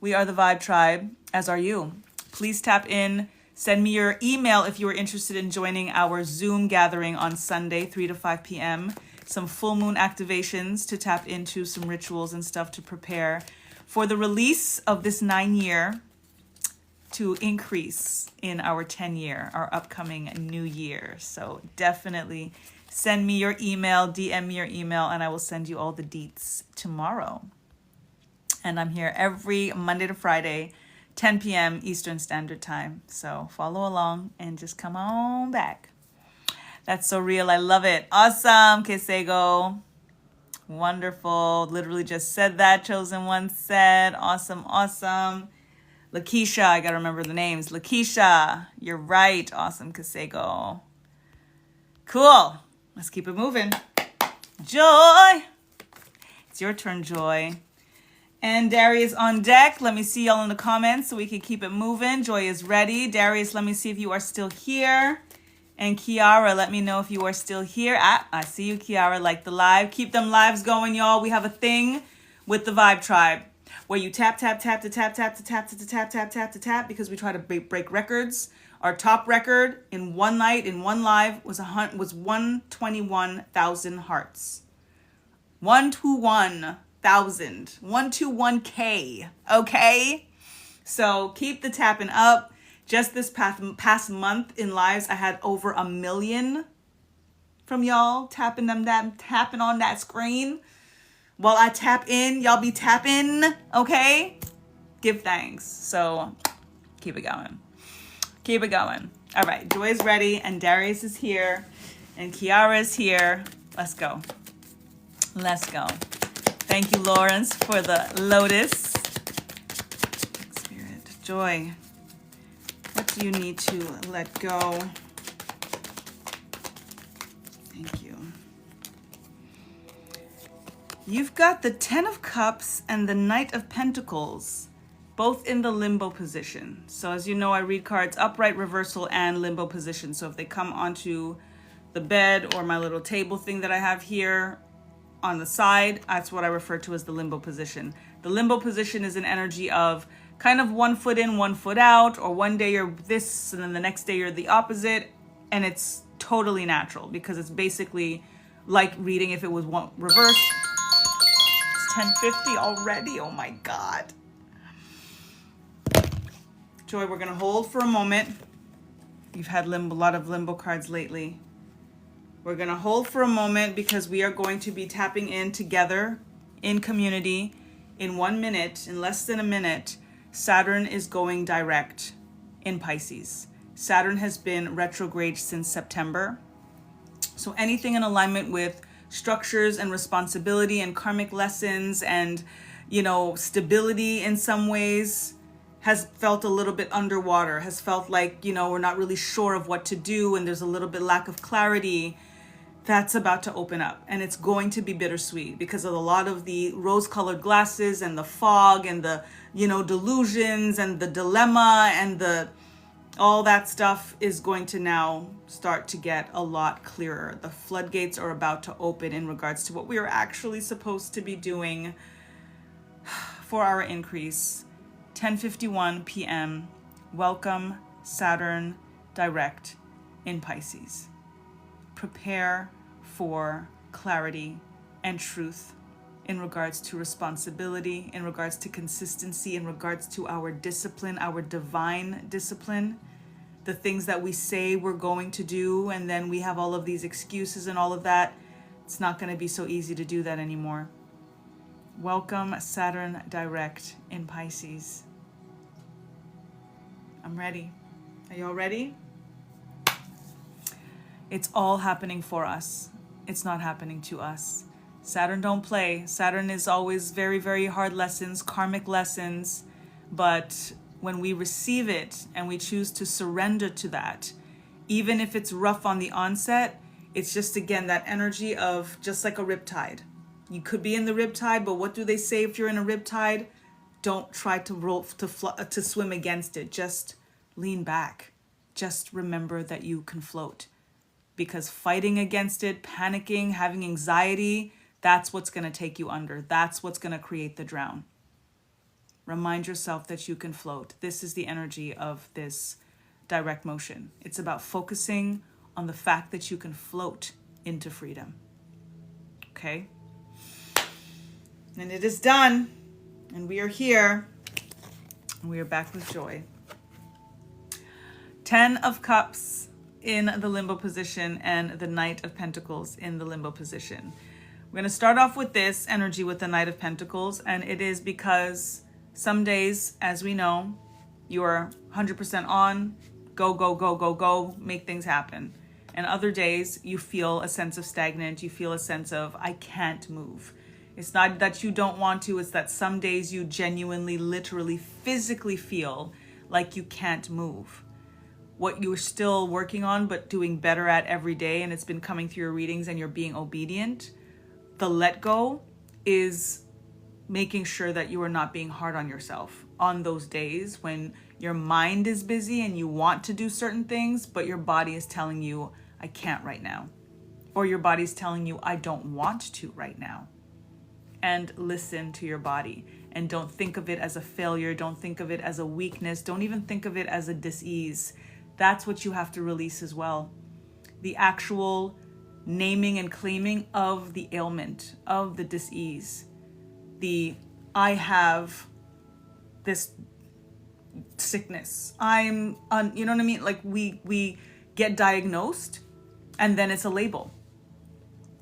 We are the Vibe Tribe, as are you. Please tap in. Send me your email if you are interested in joining our Zoom gathering on Sunday, 3 to 5 p.m. Some full moon activations to tap into, some rituals and stuff to prepare for the release of this 9 year to increase in our 10 year, our upcoming new year. So definitely send me your email, DM me your email, and I will send you all the deets tomorrow. And I'm here every Monday to Friday, 10 p.m. Eastern Standard Time. So follow along and just come on back. That's so real. I love it. Awesome, Kesego. Wonderful. Literally just said that. Chosen One said. Awesome, awesome. Lakeisha, I got to remember the names. Lakeisha, you're right. Awesome, Kesego. Cool. Let's keep it moving. Joy. It's your turn, Joy. And Darius on deck. Let me see y'all in the comments so we can keep it moving. Joy is ready. Darius, let me see if you are still here. And Kiara, let me know if you are still here. I see you, Kiara. Like the live. Keep them lives going, y'all. We have a thing with the Vibe Tribe where you tap, tap, tap to tap, tap to tap to tap, tap, tap to tap, because we try to break records. Our top record in one night, in one live, was 121,000 hearts. 121,000. 121K. Okay? So keep the tapping up. Just this past month in lives, I had over 1 million from y'all tapping on that screen. While I tap in, y'all be tapping, okay? Give thanks. So keep it going. Keep it going. All right, Joy is ready, and Darius is here, and Kiara is here. Let's go. Let's go. Thank you, Lawrence, for the lotus. Spirit, Joy, what do you need to let go? Thank you. You've got the Ten of Cups and the Knight of Pentacles, both in the limbo position. So as you know, I read cards upright, reversal, and limbo position. So if they come onto the bed or my little table thing that I have here on the side, that's what I refer to as the limbo position. The limbo position is an energy of kind of 1 foot in, 1 foot out, or one day you're this and then the next day you're the opposite. And it's totally natural because it's basically like reading if it was one reverse. 10:50 already. Oh my God. Joy, we're going to hold for a moment. You've had a lot of limbo cards lately. We're going to hold for a moment because we are going to be tapping in together in community in 1 minute, in less than a minute. Saturn is going direct in Pisces. Saturn has been retrograde since September. So anything in alignment with structures and responsibility and karmic lessons and, stability in some ways has felt a little bit underwater, has felt like, we're not really sure of what to do and there's a little bit lack of clarity. That's about to open up, and it's going to be bittersweet because of a lot of the rose-colored glasses and the fog and the, delusions and the dilemma and all that stuff is going to now start to get a lot clearer. The floodgates are about to open in regards to what we are actually supposed to be doing for our increase. 10:51 p.m. Welcome Saturn direct in Pisces. Prepare for clarity and truth in regards to responsibility, in regards to consistency, in regards to our discipline, our divine discipline, the things that we say we're going to do, and then we have all of these excuses and all of that. It's not going to be so easy to do that anymore. Welcome Saturn direct in Pisces. I'm ready. Are y'all ready? It's all happening for us. It's not happening to us. Saturn don't play. Saturn is always very, very hard lessons, karmic lessons. But when we receive it and we choose to surrender to that, even if it's rough on the onset, it's just, again, that energy of just like a riptide. You could be in the riptide, but what do they say if you're in a riptide? Don't try to swim against it. Just lean back. Just remember that you can float. Because fighting against it, panicking, having anxiety, that's what's going to take you under. That's what's going to create the drown. Remind yourself that you can float. This is the energy of this direct motion. It's about focusing on the fact that you can float into freedom. Okay? And it is done. And we are here. And we are back with joy. 10 of Cups in the limbo position and the Knight of Pentacles in the limbo position. We're going to start off with this energy with the Knight of Pentacles, and it is because some days, as we know, you are 100% on, go, make things happen. And other days, you feel a sense of stagnant, you feel a sense of, I can't move. It's not that you don't want to, it's that some days you genuinely, literally, physically feel like you can't move. What you're still working on but doing better at every day, and it's been coming through your readings and you're being obedient, the let go is making sure that you are not being hard on yourself on those days when your mind is busy and you want to do certain things, but your body is telling you, I can't right now. Or your body's telling you, I don't want to right now. And listen to your body. And don't think of it as a failure. Don't think of it as a weakness. Don't even think of it as a dis-ease. That's what you have to release as well. The actual naming and claiming of the ailment, of the dis-ease. I have this sickness. You know what I mean? Like we get diagnosed and then it's a label.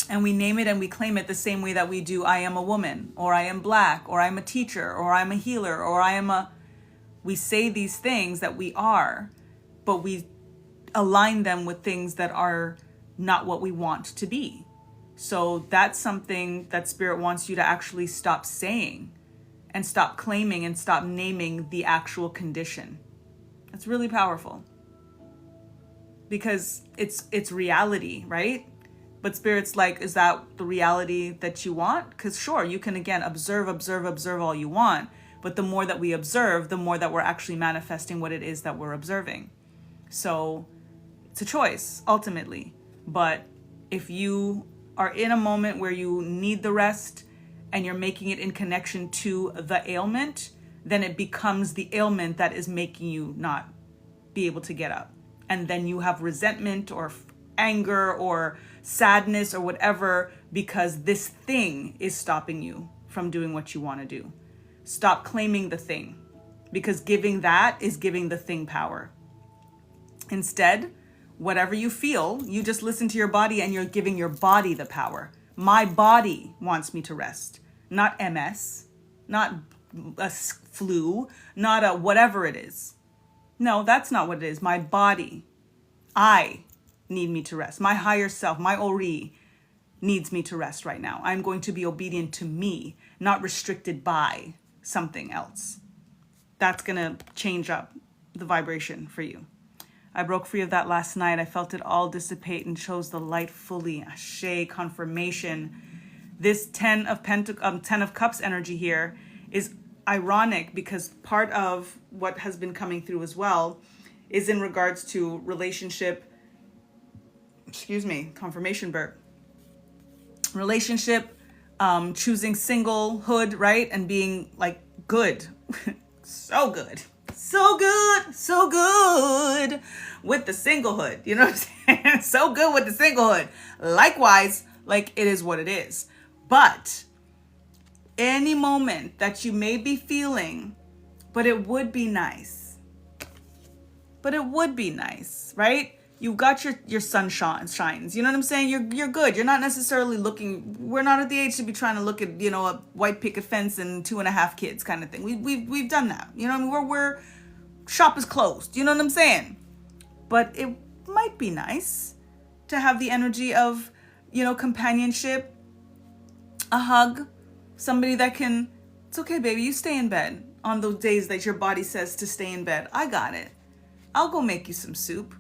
And we name it and we claim it the same way that we do, I am a woman, or I am black, or I'm a teacher, or I'm a healer, or we say these things that we are, but we align them with things that are not what we want to be. So that's something that Spirit wants you to actually stop saying and stop claiming and stop naming the actual condition. It's really powerful because it's reality, right? But Spirit's like, is that the reality that you want? Because sure, you can again observe all you want, but the more that we observe, the more that we're actually manifesting what it is that we're observing. So it's a choice ultimately. But if you are in a moment where you need the rest and you're making it in connection to the ailment, then it becomes the ailment that is making you not be able to get up. And then you have resentment or anger or sadness or whatever because this thing is stopping you from doing what you want to do. Stop claiming the thing, because giving that is giving the thing power. Instead, whatever you feel, you just listen to your body and you're giving your body the power. My body wants me to rest, not MS, not a flu, not a whatever it is. No, that's not what it is. My body, I need me to rest. My higher self, my Ori needs me to rest right now. I'm going to be obedient to me, not restricted by something else. That's going to change up the vibration for you. I broke free of that last night. I felt it all dissipate and chose the light fully. Ashe, confirmation. This 10 of Cups energy here is ironic because part of what has been coming through as well is in regards to relationship, confirmation burp. Relationship, choosing singlehood, right? And being like good. So good with the singlehood. You know what I'm saying? So good with the singlehood. Likewise, like it is what it is. But any moment that you may be feeling, but it would be nice. Right? You've got your sunshines. You know what I'm saying? You're good. You're not necessarily looking. We're not at the age to be trying to look at, a white picket fence and 2.5 kids kind of thing. We've done that. You know what I mean? We're shop is closed. You know what I'm saying? But it might be nice to have the energy of, companionship, a hug, somebody that can, it's okay, baby, you stay in bed on those days that your body says to stay in bed. I got it. I'll go make you some soup.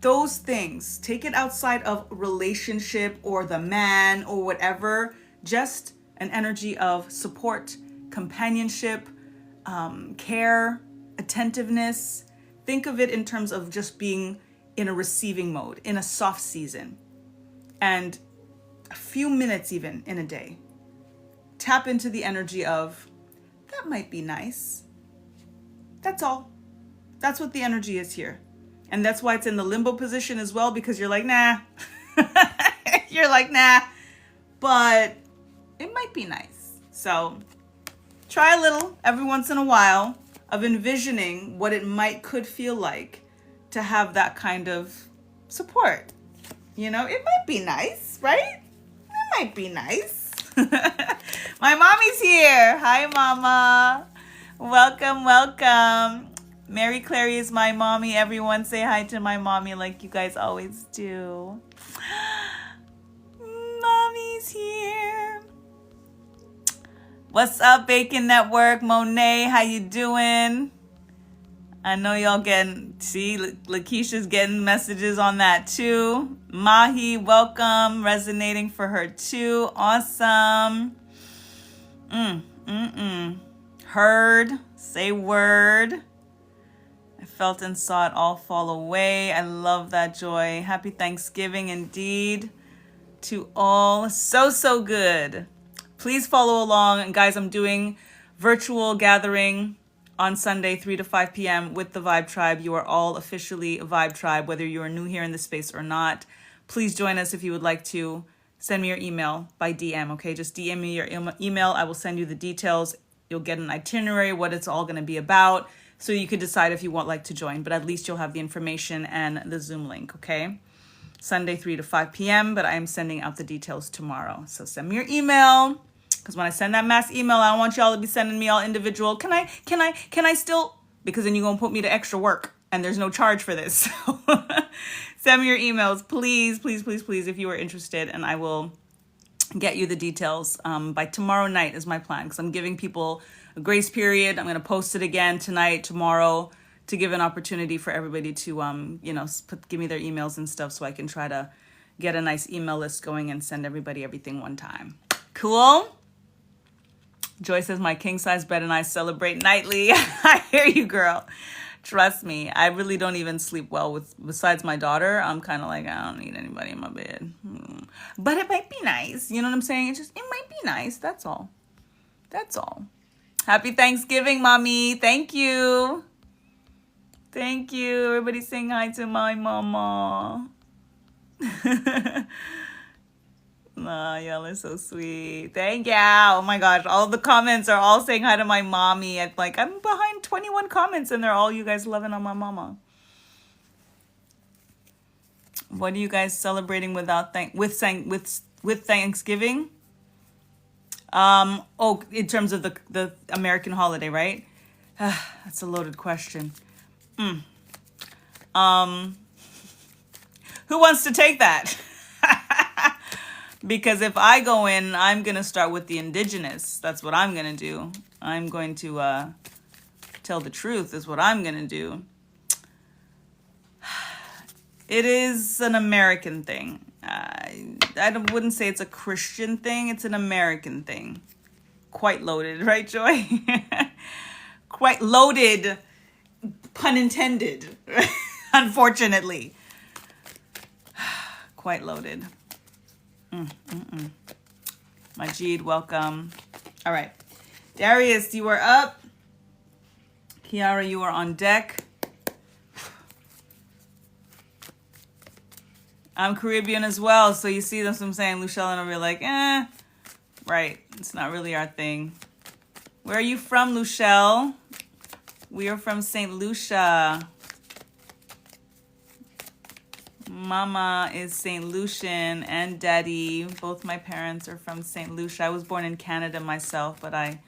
Those things, take it outside of relationship or the man or whatever, just an energy of support, companionship, care, attentiveness. Think of it in terms of just being in a receiving mode, in a soft season, and a few minutes even in a day. Tap into the energy of, that might be nice. That's all. That's what the energy is here. And that's why it's in the limbo position as well, because you're like, nah. You're like, nah. But it might be nice. So try a little every once in a while of envisioning what it could feel like to have that kind of support. It might be nice, right? It might be nice. My mommy's here. Hi, mama. Welcome. Mary Clary is my mommy. Everyone say hi to my mommy like you guys always do. Mommy's here. What's up, Bacon Network? Monet, how you doing? I know y'all Lakeisha's getting messages on that too. Mahi, welcome. Resonating for her too. Awesome. Heard, say word. I felt and saw it all fall away. I love that, Joy. Happy Thanksgiving indeed to all. So, so good. Please follow along. And guys, I'm doing virtual gathering on Sunday, 3 to 5 p.m. with the Vibe Tribe. You are all officially a Vibe Tribe, whether you are new here in the space or not. Please join us if you would like to. Send me your email by DM, okay? Just DM me your email. I will send you the details. You'll get an itinerary, what it's all going to be about, so you could decide if you want like to join. But at least you'll have the information and the Zoom link, okay? Sunday, 3 to 5 p.m., but I am sending out the details tomorrow. So send me your email, because when I send that mass email, I don't want y'all to be sending me all individual. Can I still? Because then you're going to put me to extra work, and there's no charge for this. So send me your emails, please, please, please, please, if you are interested, and I will get you the details by tomorrow night is my plan, because I'm giving people a grace period. I'm going to post it again tonight, tomorrow, to give an opportunity for everybody to, give me their emails and stuff so I can try to get a nice email list going and send everybody everything one time. Cool? Joy says, my king size bed and I celebrate nightly. I hear you, girl. Trust me, I really don't even sleep well besides my daughter. I'm kind of like, I don't need anybody in my bed. But it might be nice. You know what I'm saying? It might be nice. That's all. That's all. Happy Thanksgiving, mommy. Thank you. Thank you. Everybody saying hi to my mama. Y'all are so sweet. Thank you. Oh my gosh. All the comments are all saying hi to my mommy. I'm behind 21 comments and they're all you guys loving on my mama. What are you guys celebrating with Thanksgiving? In terms of the American holiday, right? That's a loaded question. Who wants to take that? Because if I go in, I'm going to start with the indigenous. That's what I'm going to do. I'm going to tell the truth is what I'm going to do. It is an American thing. I wouldn't say it's a Christian thing. It's an American thing. Quite loaded, right, Joy? Quite loaded, pun intended, unfortunately. Quite loaded. Majid, welcome. All right. Darius, you are up. Kiara, you are on deck. I'm Caribbean as well, so you see that's what I'm saying. Luchelle and I were like, right. It's not really our thing. Where are you from, Luchelle? We are from St. Lucia. Mama is St. Lucian and Daddy. Both my parents are from St. Lucia. I was born in Canada myself, but I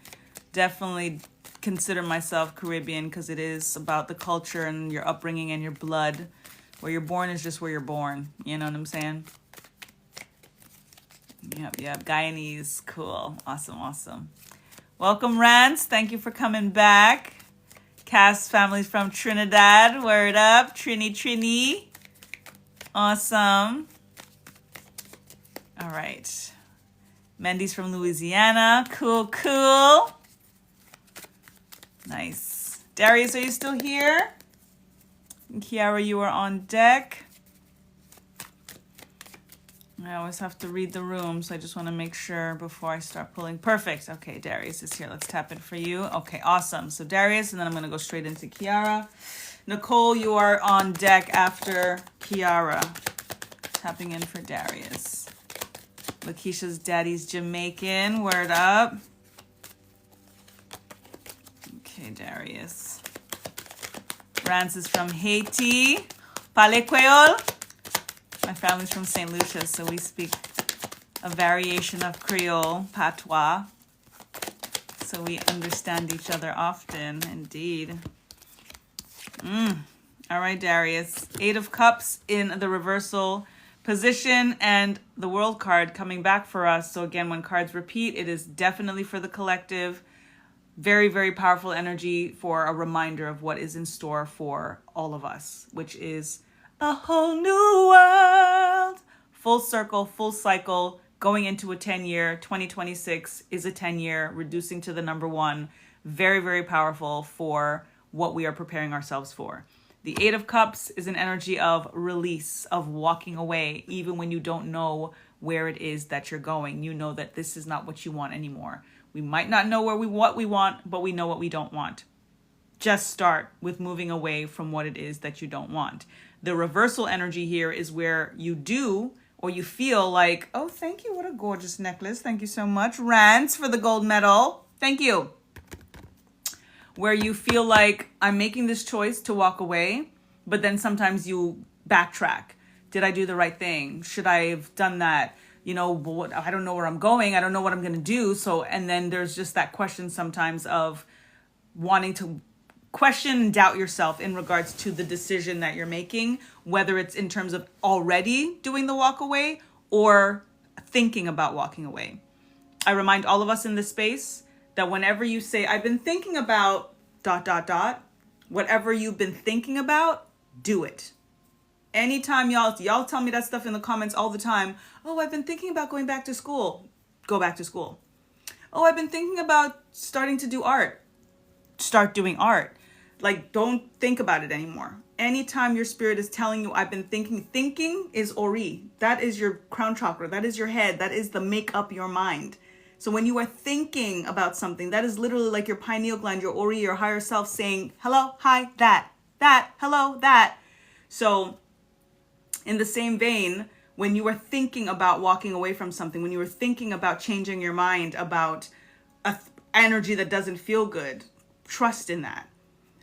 definitely consider myself Caribbean because it is about the culture and your upbringing and your blood. Where you're born is just where you're born. You know what I'm saying? Yep. Guyanese. Cool. Awesome. Welcome, Rance. Thank you for coming back. Cass family's from Trinidad. Word up. Trini. Awesome. All right. Mendy's from Louisiana. Cool. Nice. Darius, are you still here? And Kiara, you are on deck. I always have to read the room, so I just want to make sure before I start pulling. Perfect. Okay, Darius is here. Let's tap in for you. Okay, awesome. So Darius, and then I'm going to go straight into Kiara. Nicole, you are on deck after Kiara. Tapping in for Darius. Lakeisha's daddy's Jamaican. Word up. Okay, Darius. Rance is from Haiti. Pale Creole. My family's from St. Lucia, so we speak a variation of Creole, patois. So we understand each other often, indeed. All right, Darius. 8 of Cups in the reversal position and the World card coming back for us. So again, when cards repeat, it is definitely for the collective. Very, very powerful energy for a reminder of what is in store for all of us, which is a whole new world. Full circle, full cycle, going into a 10-year, 2026 is a 10-year, reducing to the number one. Very, very powerful for what we are preparing ourselves for. The Eight of Cups is an energy of release, of walking away, even when you don't know where it is that you're going. You know that this is not what you want anymore. We might not know what we want, but we know what we don't want. Just start with moving away from what it is that you don't want. The reversal energy here is where you do, or you feel like, oh, thank you. What a gorgeous necklace. Thank you so much. Rance for the gold medal. Thank you. Where you feel like I'm making this choice to walk away, but then sometimes you backtrack. Did I do the right thing? Should I have done that? You know, I don't know where I'm going. I don't know what I'm going to do. So, and then there's just that question sometimes of wanting to question and doubt yourself in regards to the decision that you're making, whether it's in terms of already doing the walk away or thinking about walking away. I remind all of us in this space that whenever you say, I've been thinking about ... whatever you've been thinking about, do it. Anytime y'all tell me that stuff in the comments all the time. Oh, I've been thinking about going back to school. Go back to school. Oh, I've been thinking about starting to do art. Start doing art. Like, don't think about it anymore. Anytime your spirit is telling you, I've been thinking is Ori. That is your crown chakra. That is your head. That is the make up your mind. So when you are thinking about something, that is literally like your pineal gland, your Ori, your higher self saying, hello, hi, that, hello, that. So in the same vein, when you are thinking about walking away from something, when you are thinking about changing your mind about an energy that doesn't feel good, trust in that.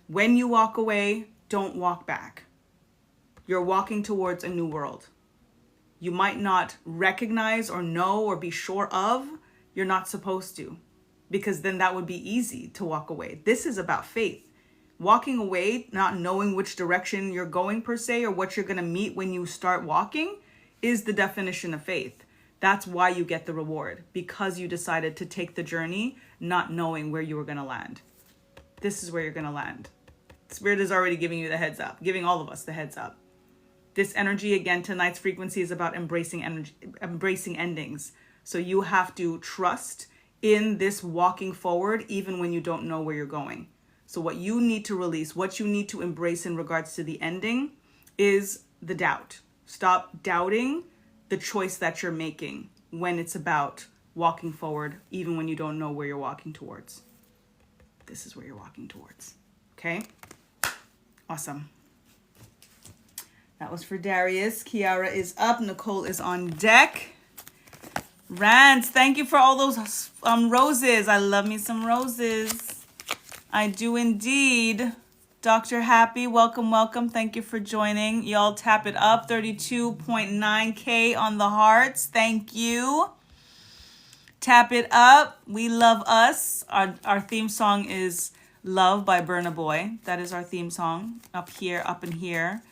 When you walk away, don't walk back. You're walking towards a new world. You might not recognize or know or be sure of. You're not supposed to, because then that would be easy to walk away. This is about faith. Walking away, not knowing which direction you're going per se, or what you're going to meet when you start walking, is the definition of faith. That's why you get the reward, because you decided to take the journey, not knowing where you were going to land. This is where you're going to land. Spirit is already giving you the heads up, giving all of us the heads up. This energy, again, tonight's frequency is about embracing endings. So you have to trust in this walking forward, even when you don't know where you're going. So what you need to release, what you need to embrace in regards to the ending is the doubt. Stop doubting the choice that you're making when it's about walking forward, even when you don't know where you're walking towards. This is where you're walking towards. Okay? Awesome. That was for Darius. Kiara is up. Nicole is on deck. Rance, thank you for all those roses. I love me some roses. I do indeed. Dr. Happy, welcome, welcome. Thank you for joining. Y'all tap it up. 32.9K on the hearts. Thank you. Tap it up. We love us. Our theme song is Love by Burna Boy. That is our theme song up in here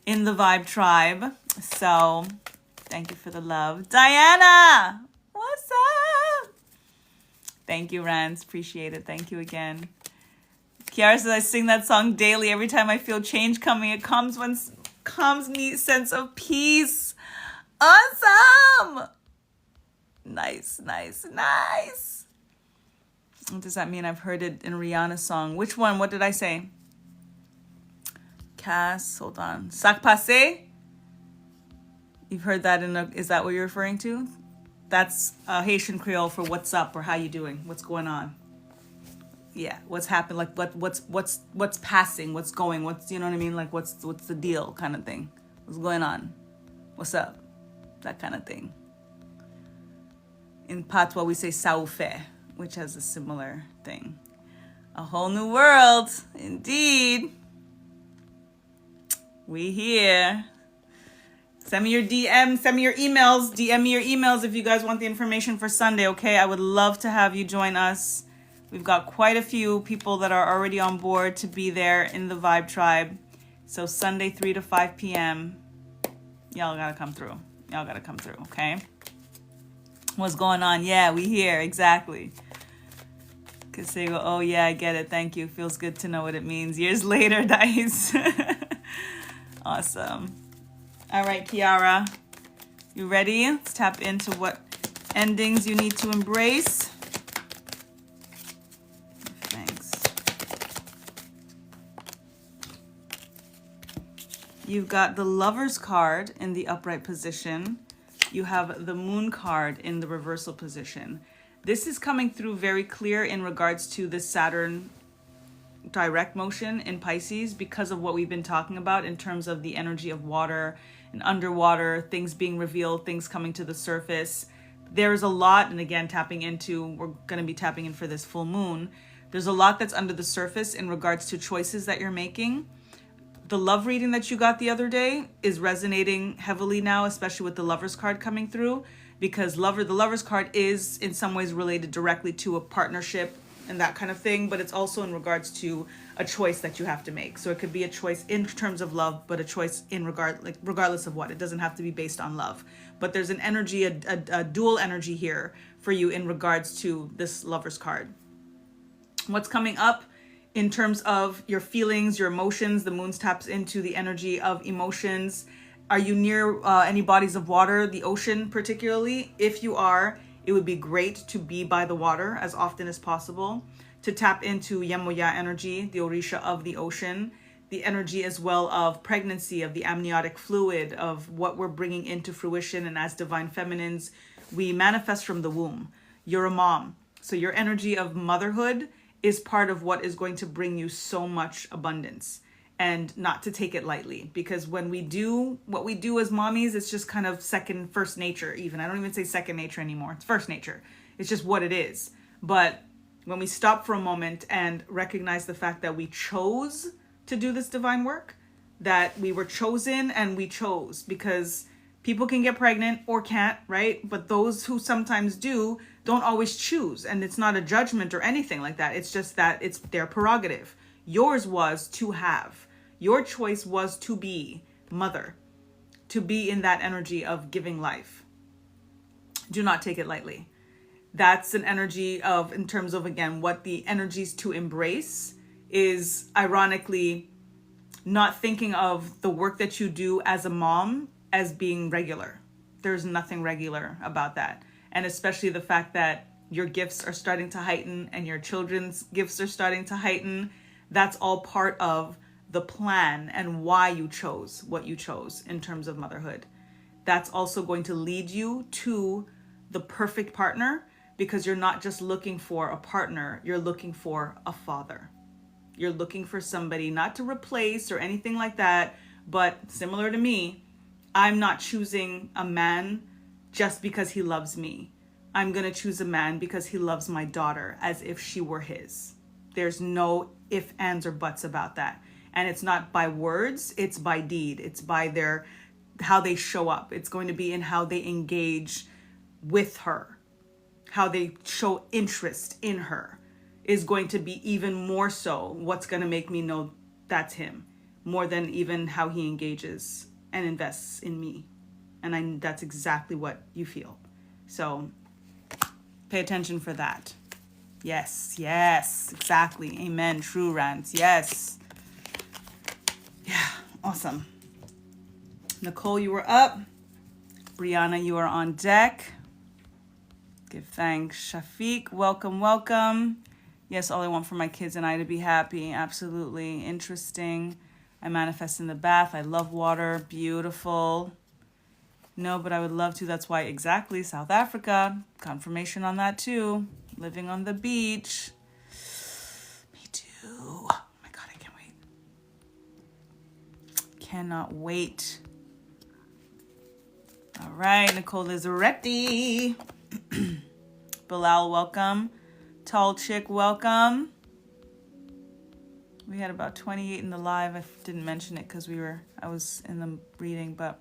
in the Vibe Tribe. So thank you for the love. Diana, what's up? Thank you, Rance. Appreciate it. Thank you again. Kiara says, I sing that song daily. Every time I feel change coming, it calms me sense of peace. Awesome. Nice, nice, nice. What does that mean? I've heard it in Rihanna's song. Which one? What did I say? Cass, hold on. Sac passe? You've heard that is that what you're referring to? That's Haitian Creole for what's up or how you doing? What's going on? Yeah, what's happened? Like what's passing? What's going? What's, you know what I mean? Like what's the deal kind of thing? What's going on? What's up? That kind of thing. In Patois, we say Saoufé, which has a similar thing. A whole new world, indeed. We here. Send me your DMs, send me your emails, DM me your emails if you guys want the information for Sunday, okay? I would love to have you join us. We've got quite a few people that are already on board to be there in the Vibe Tribe. So Sunday, 3 to 5 p.m. Y'all gotta come through. Y'all gotta come through, okay? What's going on? Yeah, we here, exactly. Because they go, oh yeah, I get it, thank you. Feels good to know what it means. Years later, Dice. Awesome. All right, Kiara, you ready? Let's tap into what Endings you need to embrace. Thanks. You've got the Lover's card in the upright position. You have the Moon card in the reversal position. This is coming through very clear in regards to the Saturn direct motion in Pisces because of what we've been talking about in terms of the energy of water and underwater, things being revealed, things coming to the surface. There's a lot, and again, we're going to be tapping in for this full moon. There's a lot that's under the surface in regards to choices that you're making. The love reading that you got the other day is resonating heavily now, especially with the Lover's card coming through, because the Lover's card is in some ways related directly to a partnership and that kind of thing, but it's also in regards to a choice that you have to make. So it could be a choice in terms of love, but a choice regardless of what. It doesn't have to be based on love. But there's an energy, a dual energy here for you in regards to this Lover's card. What's coming up in terms of your feelings, your emotions? The moon taps into the energy of emotions. Are you near any bodies of water, the ocean particularly? If you are, it would be great to be by the water as often as possible, to tap into Yemoya energy, the Orisha of the ocean, the energy as well of pregnancy, of the amniotic fluid, of what we're bringing into fruition. And as divine feminines, we manifest from the womb. You're a mom. So your energy of motherhood is part of what is going to bring you so much abundance, and not to take it lightly, because when we do what we do as mommies, it's just kind of first nature. Even I don't even say second nature anymore. It's first nature. It's just what it is. But when we stop for a moment and recognize the fact that we chose to do this divine work, that we were chosen and we chose, because people can get pregnant or can't, right? But those who sometimes do don't always choose. And it's not a judgment or anything like that. It's just that it's their prerogative. Yours was to have. Your choice was to be mother, to be in that energy of giving life. Do not take it lightly. That's an energy of, in terms of, again, what the energies to embrace is, ironically, not thinking of the work that you do as a mom as being regular. There's nothing regular about that. And especially the fact that your gifts are starting to heighten and your children's gifts are starting to heighten. That's all part of the plan and why you chose what you chose in terms of motherhood. That's also going to lead you to the perfect partner, because you're not just looking for a partner, you're looking for a father. You're looking for somebody not to replace or anything like that, but similar to me, I'm not choosing a man just because he loves me. I'm going to choose a man because he loves my daughter as if she were his. There's no ifs, ands, or buts about that. And it's not by words, it's by deed. It's by how they show up. It's going to be in how they engage with her. How they show interest in her is going to be even more so what's going to make me know that's him, more than even how he engages and invests in me. And that's exactly what you feel. So pay attention for that. Yes, exactly. Amen. True, Rants. Yes. Yeah, awesome. Nicole, you were up. Brianna, you are on deck. Give thanks. Shafiq, welcome. Yes, all I want for my kids and I to be happy. Absolutely. Interesting. I manifest in the bath. I love water. Beautiful. No, but I would love to. That's why, exactly. South Africa. Confirmation on that too. Living on the beach. Me too. Oh my God, I can't wait. Cannot wait. All right, Nicole is ready. Bilal, welcome. Tall Chick, welcome. We had about 28 in the live. I didn't mention it because I was in the reading, but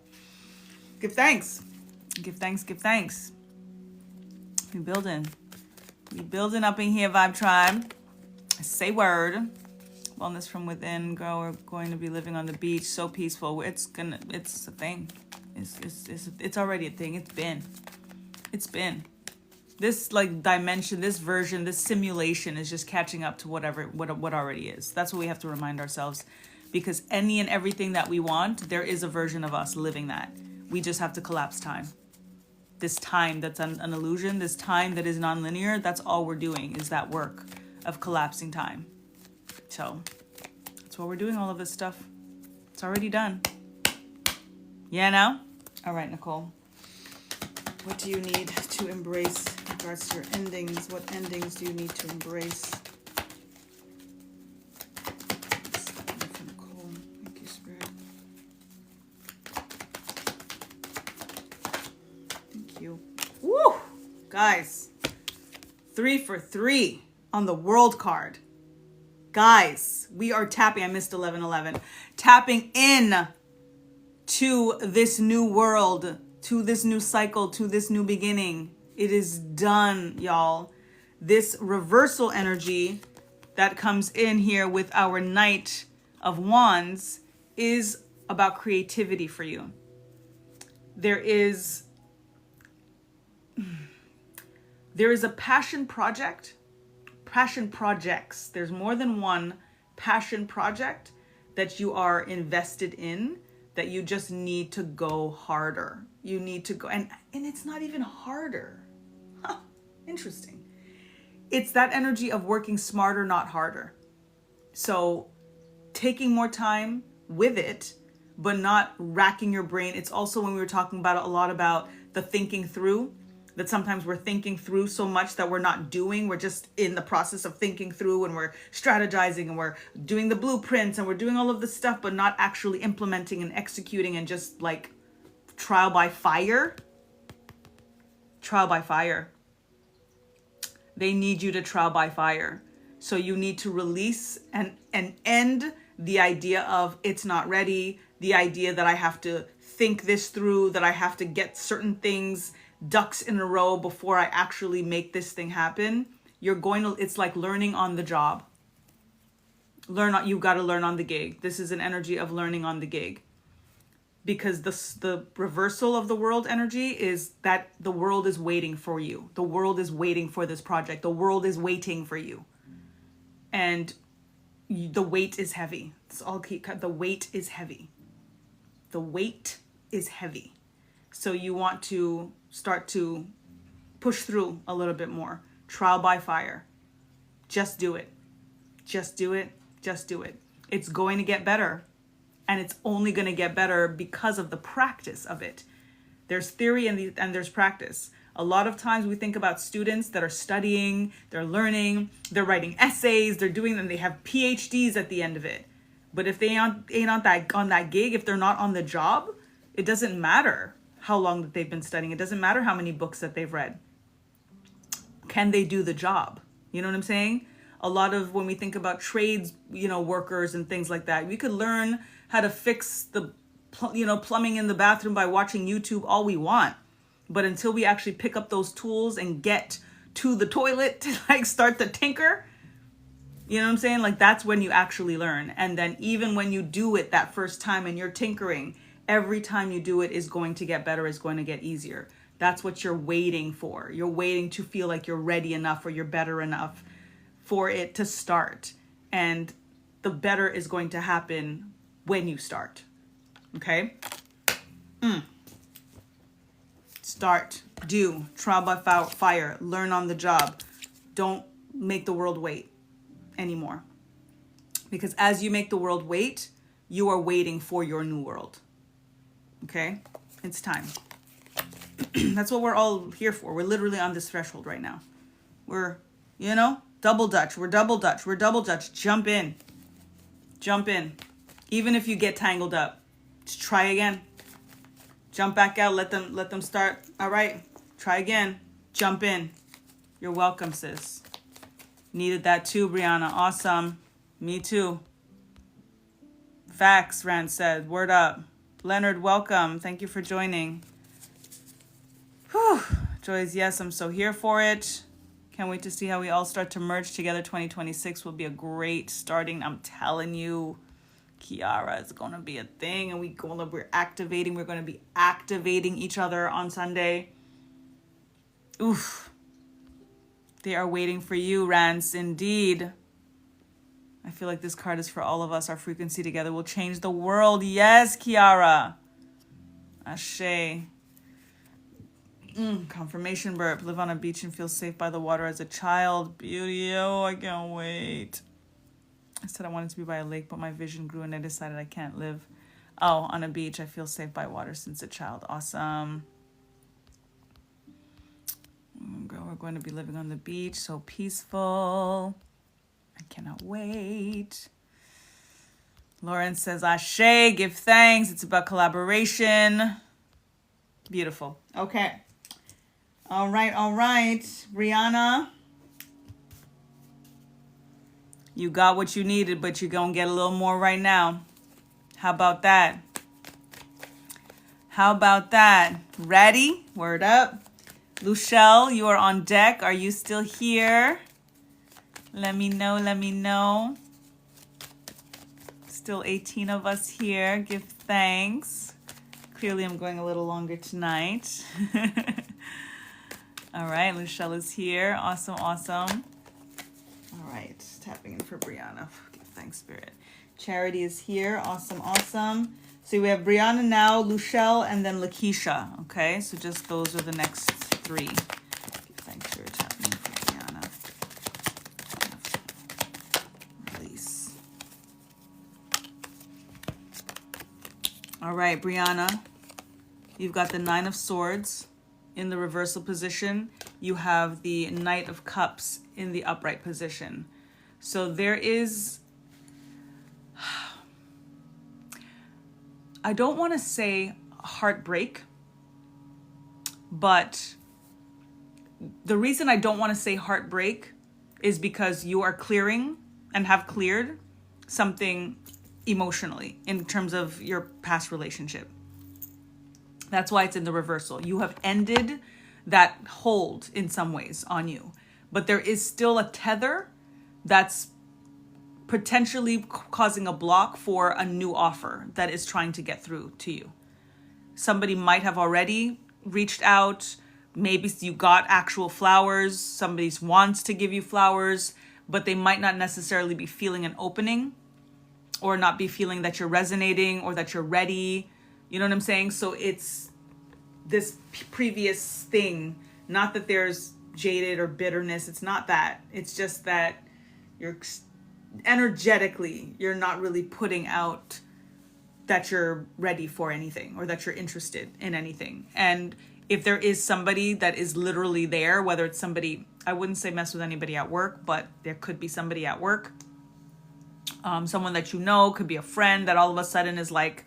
give thanks. Give thanks. We building up in here, Vibe Tribe. Say word. Wellness from within. Girl, we're going to be living on the beach. So peaceful. It's a thing. It's already a thing. It's been. This dimension, this version, this simulation is just catching up to what already is. That's what we have to remind ourselves, because any and everything that we want, there is a version of us living that. We just have to collapse time. this time that's an illusion, this time that is nonlinear, that's all we're doing is that work of collapsing time. So that's why we're doing all of this stuff. It's already done. Yeah, now? All right, Nicole. What do you need to embrace in regards to your endings? What endings do you need to embrace? Nicole. Thank you, Spirit. Thank you. Woo! Guys, 3 for 3 on the world card. Guys, we are tapping. I missed 11:11. Tapping in to this new world, to this new cycle, to this new beginning. It is done, y'all. This reversal energy that comes in here with our Knight of Wands is about creativity for you. There is a passion projects. There's more than one passion project that you are invested in, that you just need to go harder. You need to go, and it's not even harder. Huh, interesting. It's that energy of working smarter, not harder. So taking more time with it, but not racking your brain. It's also when we were talking about a lot about the thinking through, that sometimes we're thinking through so much that we're not doing. We're just in the process of thinking through, and we're strategizing, and we're doing the blueprints, and we're doing all of this stuff, but not actually implementing and executing, and just like trial by fire. Trial by fire. They need you to trial by fire. So you need to release and end the idea of it's not ready, the idea that I have to think this through, that I have to get certain things ducks in a row before I actually make this thing happen. It's like learning on the job. You've got to learn on the gig. This is an energy of learning on the gig. Because the reversal of the world energy is that the world is waiting for you. The world is waiting for this project. The world is waiting for you. And the weight is heavy. The weight is heavy. The weight is heavy. So you want to start to push through a little bit more. Trial by fire. Just do it. Just do it. Just do it. It's going to get better. And it's only going to get better because of the practice of it. There's theory and there's practice. A lot of times we think about students that are studying, they're learning, they're writing essays, they're doing them, they have PhDs at the end of it. But if they ain't on that gig, if they're not on the job, it doesn't matter how long that they've been studying. It doesn't matter how many books that they've read. Can they do the job? You know what I'm saying? A lot of when we think about trades, workers and things like that, we could learn how to fix the, plumbing in the bathroom by watching YouTube all we want. But until we actually pick up those tools and get to the toilet to start to tinker, you know what I'm saying? That's when you actually learn. And then even when you do it that first time and you're tinkering, every time you do it is going to get better, is going to get easier. That's what you're waiting for. You're waiting to feel like you're ready enough or you're better enough for it to start. And the better is going to happen when you start. Okay? Start. Do. Trial by fire. Learn on the job. Don't make the world wait anymore. Because as you make the world wait, you are waiting for your new world. Okay? It's time. That's what we're all here for. We're literally on this threshold right now. We're, double Dutch. We're double Dutch. We're double Dutch. Jump in. Jump in. Even if you get tangled up, just try again. Jump back out. Let them start. All right. Try again. Jump in. You're welcome, sis. Needed that too, Brianna. Awesome. Me too. Facts, Rand said. Word up. Leonard, welcome. Thank you for joining. Whew. Joyce, yes, I'm so here for it. Can't wait to see how we all start to merge together. 2026 will be a great starting. I'm telling you, Kiara is going to be a thing. And we're going to be activating each other on Sunday. Oof. They are waiting for you, Rance. Indeed. I feel like this card is for all of us. Our frequency together will change the world. Yes, Kiara. Ashe. Confirmation burp. Live on a beach and feel safe by the water as a child. Beauty. Oh, I can't wait. I said I wanted to be by a lake, but my vision grew and I decided I can't live. Oh, on a beach. I feel safe by water since a child. Awesome. Girl, we're going to be living on the beach. So peaceful. I cannot wait. Lauren says, Ashe, give thanks. It's about collaboration. Beautiful. Okay. All right. Brianna, you got what you needed, but you're going to get a little more right now. How about that? Ready? Word up. Luchelle, you are on deck. Are you still here? Let me know. Still 18 of us here. Give thanks. Clearly, I'm going a little longer tonight. All right, Luchelle is here. Awesome. All right, tapping in for Brianna. Give thanks, Spirit. Charity is here. Awesome. So we have Brianna now, Luchelle, and then Lakeisha. Okay, so just those are the next three. Give thanks, Spirit. Tapping in for Brianna. Release. All right, Brianna. You've got the Nine of Swords in the reversal position. You have the Knight of Cups in the upright position. So there is, I don't want to say heartbreak, but the reason I don't want to say heartbreak is because you are clearing and have cleared something emotionally in terms of your past relationship. That's why it's in the reversal. You have ended that hold in some ways on you, but there is still a tether that's potentially causing a block for a new offer that is trying to get through to you. Somebody might have already reached out. Maybe you got actual flowers. Somebody wants to give you flowers, but they might not necessarily be feeling an opening or not be feeling that you're resonating or that you're ready. You know what I'm saying? So it's this previous thing, not that there's jaded or bitterness. It's not that. It's just that you're energetically, you're not really putting out that you're ready for anything or that you're interested in anything. And if there is somebody that is literally there, whether it's somebody, I wouldn't say mess with anybody at work, but there could be somebody at work, someone that you know, could be a friend that all of a sudden is like,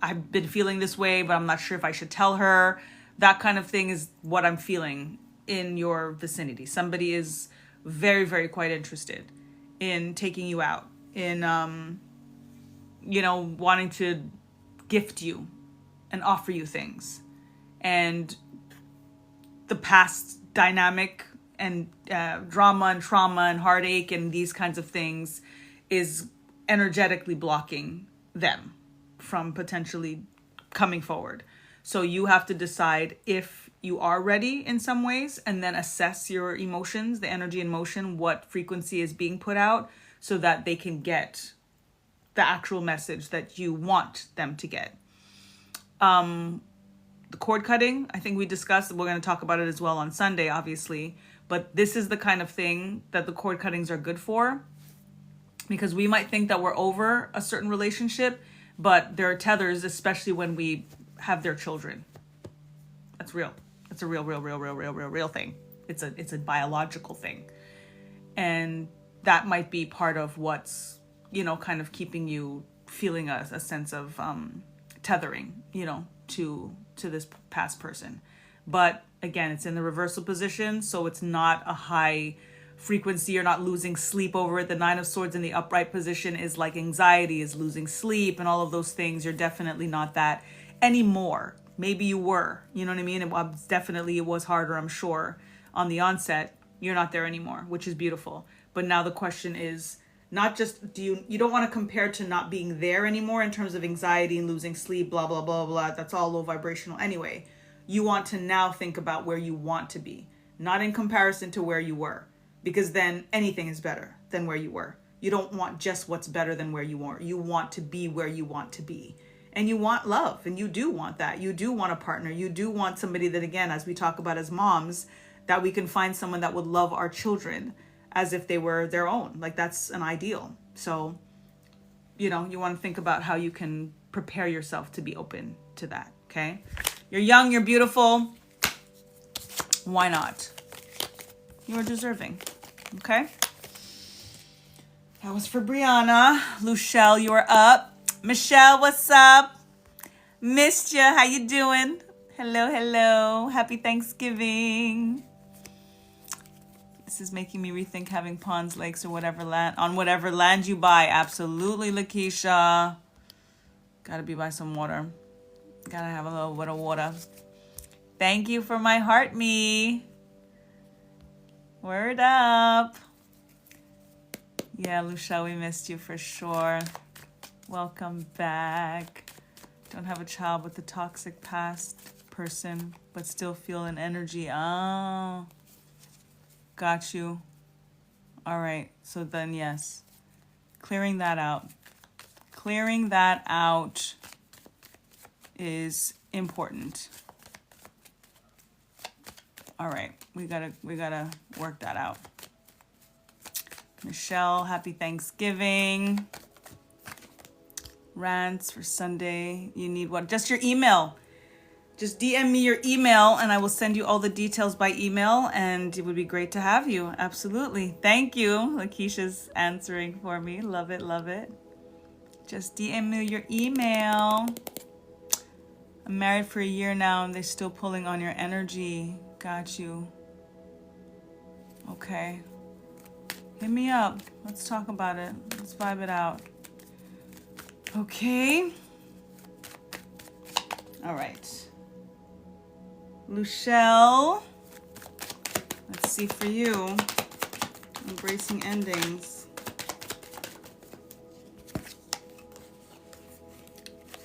I've been feeling this way, but I'm not sure if I should tell her. That kind of thing is what I'm feeling in your vicinity. Somebody is very, very quite interested in taking you out, in, wanting to gift you and offer you things. And the past dynamic and drama and trauma and heartache and these kinds of things is energetically blocking them from potentially coming forward. So you have to decide if you are ready in some ways and then assess your emotions, the energy and motion, what frequency is being put out so that they can get the actual message that you want them to get. The cord cutting, I think we discussed, we're going to talk about it as well on Sunday, obviously, but this is the kind of thing that the cord cuttings are good for, because we might think that we're over a certain relationship, but there are tethers, especially when we have their children. That's real. It's a real thing. It's a biological thing. And that might be part of what's, kind of keeping you feeling a sense of tethering, to this past person. But again, it's in the reversal position, so it's not a high frequency. You're not losing sleep over it. The Nine of Swords in the upright position is like anxiety, is losing sleep and all of those things. You're definitely not that anymore. Maybe you were, you know what I mean? It was harder, I'm sure, on the onset. You're not there anymore, which is beautiful. But now the question is not just, you don't want to compare to not being there anymore in terms of anxiety and losing sleep, blah, blah, blah, blah. That's all low vibrational anyway. You want to now think about where you want to be, not in comparison to where you were, because then anything is better than where you were. You don't want just what's better than where you were. You want to be where you want to be. And you want love, and you do want that. You do want a partner. You do want somebody that, again, as we talk about as moms, that we can find someone that would love our children as if they were their own. Like, that's an ideal. So, you know, you want to think about how you can prepare yourself to be open to that, okay? You're young, you're beautiful. Why not? You're deserving, okay? That was for Brianna. Luchelle, you are up. Michelle, what's up? Missed ya. How you doing? Hello, hello. Happy Thanksgiving. This is making me rethink having ponds, lakes, or whatever land on whatever land you buy. Absolutely, Lakeisha. Gotta be by some water. Gotta have a little bit of water. Thank you for my heart, me. Word up. Yeah, Lucia, we missed you for sure. Welcome back. Don't have a child with a toxic past person, but still feel an energy. Oh, got you. All right, so then yes, clearing that out. Clearing that out is important. All right, we gotta work that out. Michelle, happy Thanksgiving. Rants for Sunday. You need what? Just your email. Just DM me your email and I will send you all the details by email, and it would be great to have you. Absolutely. Thank you. Lakeisha's answering for me. Love it, love it. Just DM me your email. I'm married for a year now and they're still pulling on your energy. Got you. Okay. Hit me up. Let's talk about it. Let's vibe it out. Okay. All right. Luchelle. Let's see for you. Embracing endings.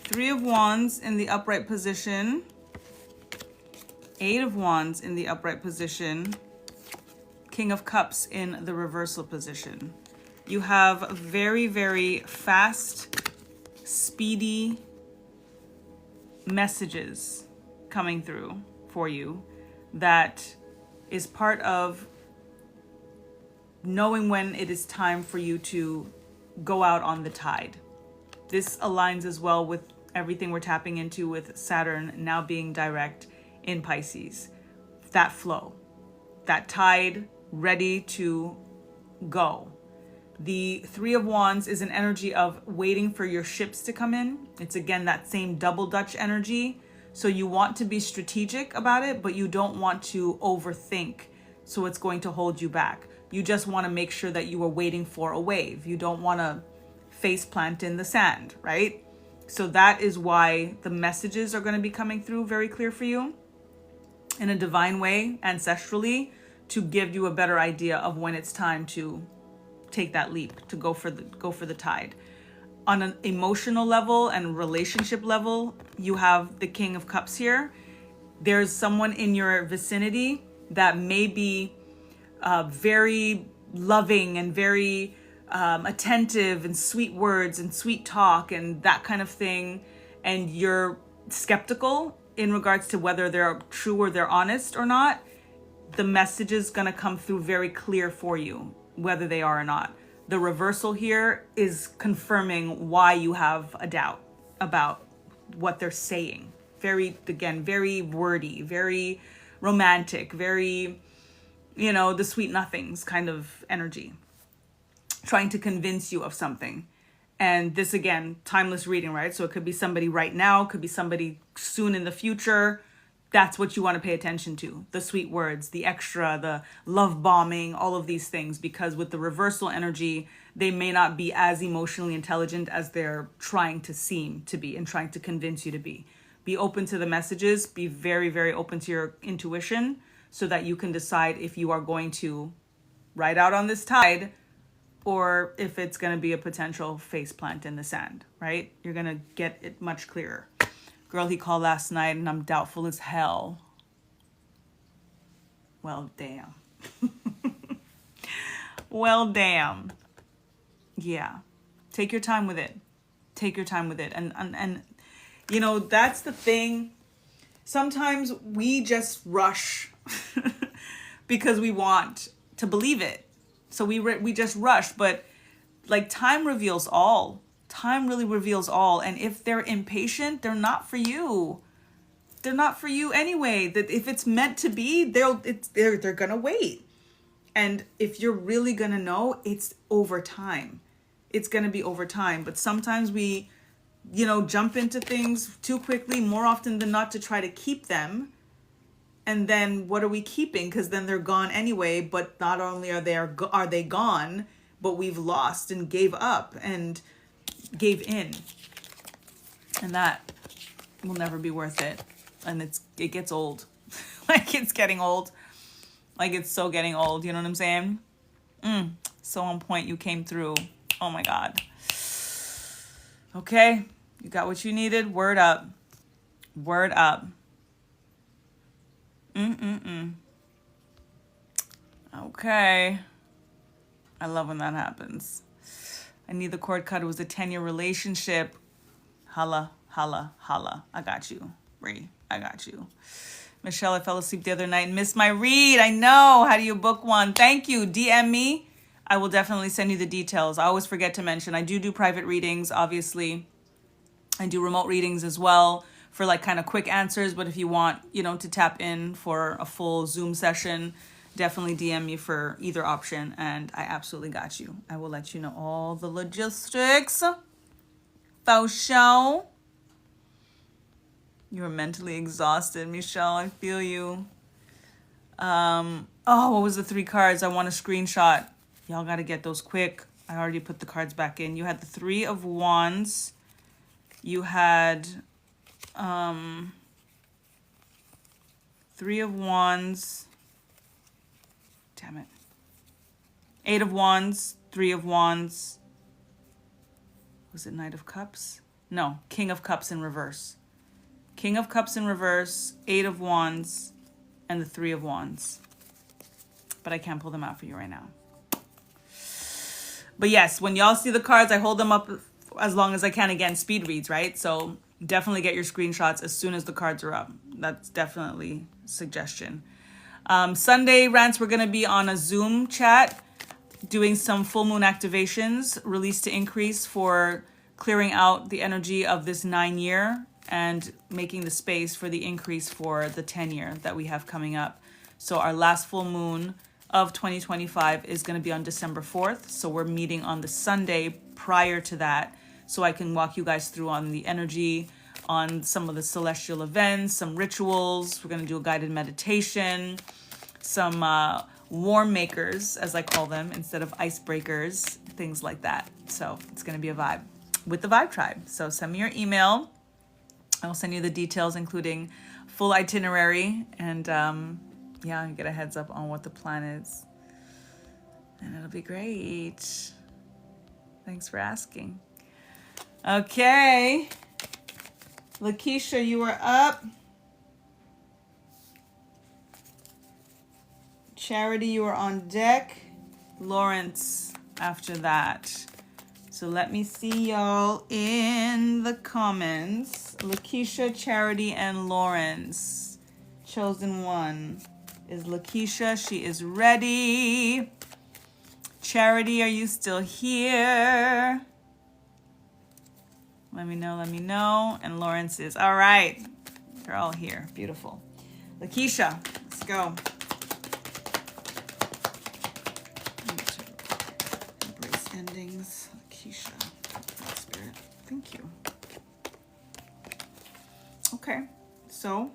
3 of Wands in the upright position. 8 of Wands in the upright position. King of Cups in the reversal position. You have very, very fast, speedy messages coming through for you that is part of knowing when it is time for you to go out on the tide. This aligns as well with everything we're tapping into with Saturn now being direct in Pisces. That flow, that tide ready to go. The 3 of Wands is an energy of waiting for your ships to come in. It's again that same double Dutch energy. So you want to be strategic about it, but you don't want to overthink. So it's going to hold you back. You just want to make sure that you are waiting for a wave. You don't want to face plant in the sand, right? So that is why the messages are going to be coming through very clear for you in a divine way, ancestrally, to give you a better idea of when it's time to take that leap, to go for the tide. On an emotional level and relationship level, you have the King of Cups here. There's someone in your vicinity that may be very loving and very attentive and sweet words and sweet talk and that kind of thing, and you're skeptical in regards to whether they're true or they're honest or not. The message is going to come through very clear for you, whether they are or not. The reversal here is confirming why you have a doubt about what they're saying. Very, again, very wordy, very romantic, very, the sweet nothings kind of energy. Trying to convince you of something. And this, again, timeless reading, right? So it could be somebody right now, could be somebody soon in the future. That's what you want to pay attention to. The sweet words, the extra, the love bombing, all of these things. Because with the reversal energy, they may not be as emotionally intelligent as they're trying to seem to be and trying to convince you to be. Be open to the messages. Be very, very open to your intuition so that you can decide if you are going to ride out on this tide or if it's going to be a potential faceplant in the sand, right? You're going to get it much clearer. Girl, he called last night and I'm doubtful as hell. Well, damn. Well, damn. Yeah. Take your time with it. Take your time with it. And You know, that's the thing. Sometimes we just rush because we want to believe it. So we just rush, but like time reveals all. Time really reveals all. And if they're impatient, they're not for you. They're not for you anyway. That if it's meant to be, they're gonna wait. And if you're really gonna know, it's over time. It's gonna be over time. But sometimes we, jump into things too quickly, more often than not, to try to keep them. And then what are we keeping? Because then they're gone anyway. But not only are they gone, but we've lost and gave up and gave in. And that will never be worth it. And it gets old. Like it's getting old. Like it's so getting old. You know what I'm saying? So on point. You came through. Oh my God. Okay. You got what you needed. Word up. Word up. Okay. I love when that happens. I need the cord cut. It was a 10-year relationship. Holla, holla, holla. I got you. Ray, I got you. Michelle, I fell asleep the other night and missed my read. I know. How do you book one? Thank you. DM me. I will definitely send you the details. I always forget to mention, I do private readings, obviously. I do remote readings as well for like kind of quick answers. But if you want, to tap in for a full Zoom session, definitely DM me for either option. And I absolutely got you. I will let you know all the logistics. Faux show. You are mentally exhausted, Michelle. I feel you. What was the 3 cards? I want a screenshot. Y'all got to get those quick. I already put the cards back in. You had the 3 of Wands. You had 3 of Wands. Damn it. 8 of Wands, 3 of Wands. Was it Knight of Cups? No, King of Cups in reverse. King of Cups in reverse, 8 of Wands, and the 3 of Wands. But I can't pull them out for you right now. But yes, when y'all see the cards, I hold them up as long as I can. Again, speed reads, right? So definitely get your screenshots as soon as the cards are up. That's definitely a suggestion. Sunday rants, we're going to be on a Zoom chat doing some full moon activations, release to increase, for clearing out the energy of this 9-year and making the space for the increase for the 10-year that we have coming up. So our last full moon of 2025 is going to be on December 4th. So we're meeting on the Sunday prior to that, so I can walk you guys through on the energy, on some of the celestial events, some rituals. We're going to do a guided meditation, some warm makers, as I call them, instead of icebreakers, things like that. So it's going to be a vibe with the Vibe Tribe. So send me your email. I'll send you the details, including full itinerary, and get a heads up on what the plan is. And it'll be great. Thanks for asking. Okay. Lakeisha, you are up. Charity, you are on deck. Lawrence after that. So let me see y'all in the comments. Lakeisha, Charity, and Lawrence. Chosen one is Lakeisha. She is ready. Charity, are you still here? Let me know. And Lawrence is. All right. They're all here. Beautiful. Lakeisha, let's go. Embrace endings. Lakeisha. Spirit. Thank you. Okay. So,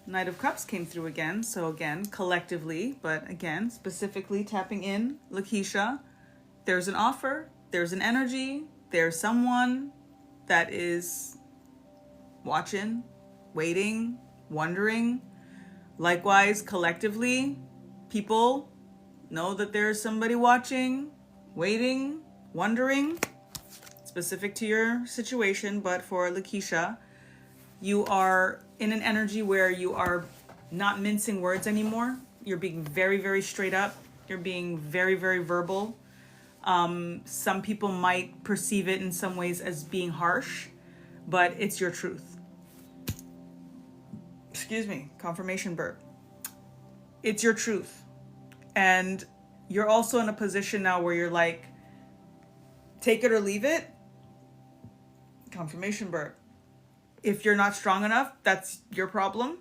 Knight of Cups came through again. So again, collectively, but again, specifically tapping in, Lakeisha, there's an offer, there's an energy, there's someone that is watching, waiting, wondering. Likewise, collectively, people know that there's somebody watching, waiting, wondering, specific to your situation. But for Lakeisha, you are in an energy where you are not mincing words anymore. You're being very, very straight up. You're being very, very verbal. Some people might perceive it in some ways as being harsh, but it's your truth. Excuse me, confirmation burp. It's your truth. And you're also in a position now where you're like, take it or leave it. Confirmation burp. If you're not strong enough, that's your problem.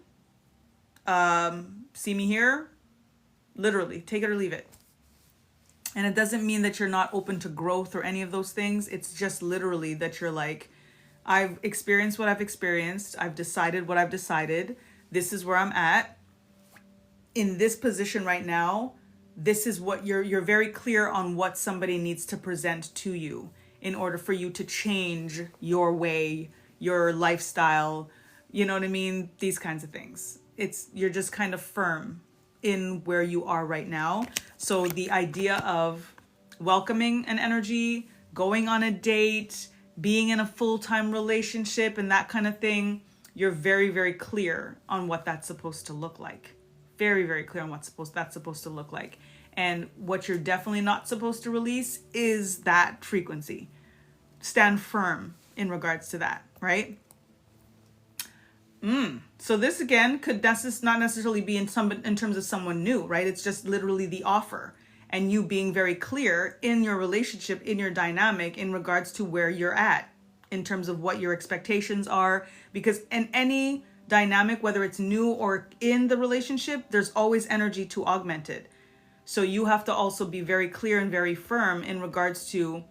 See me here. Literally, take it or leave it. And it doesn't mean that you're not open to growth or any of those things. It's just literally that you're like, I've experienced what I've experienced. I've decided what I've decided. This is where I'm at. In this position right now, this is what you're very clear on what somebody needs to present to you in order for you to change your way, your lifestyle, you know what I mean? These kinds of things. You're just kind of firm in where you are right now. So the idea of welcoming an energy, going on a date, being in a full-time relationship and that kind of thing, you're very, very clear on what that's supposed to look like. Very, very clear on what that's supposed to look like. And what you're definitely not supposed to release is that frequency. Stand firm in regards to that, right? So this again could not necessarily be in terms of someone new, right? It's just literally the offer and you being very clear in your relationship, in your dynamic in regards to where you're at in terms of what your expectations are. Because in any dynamic, whether it's new or in the relationship, there's always energy to augment it. So you have to also be very clear and very firm in regards to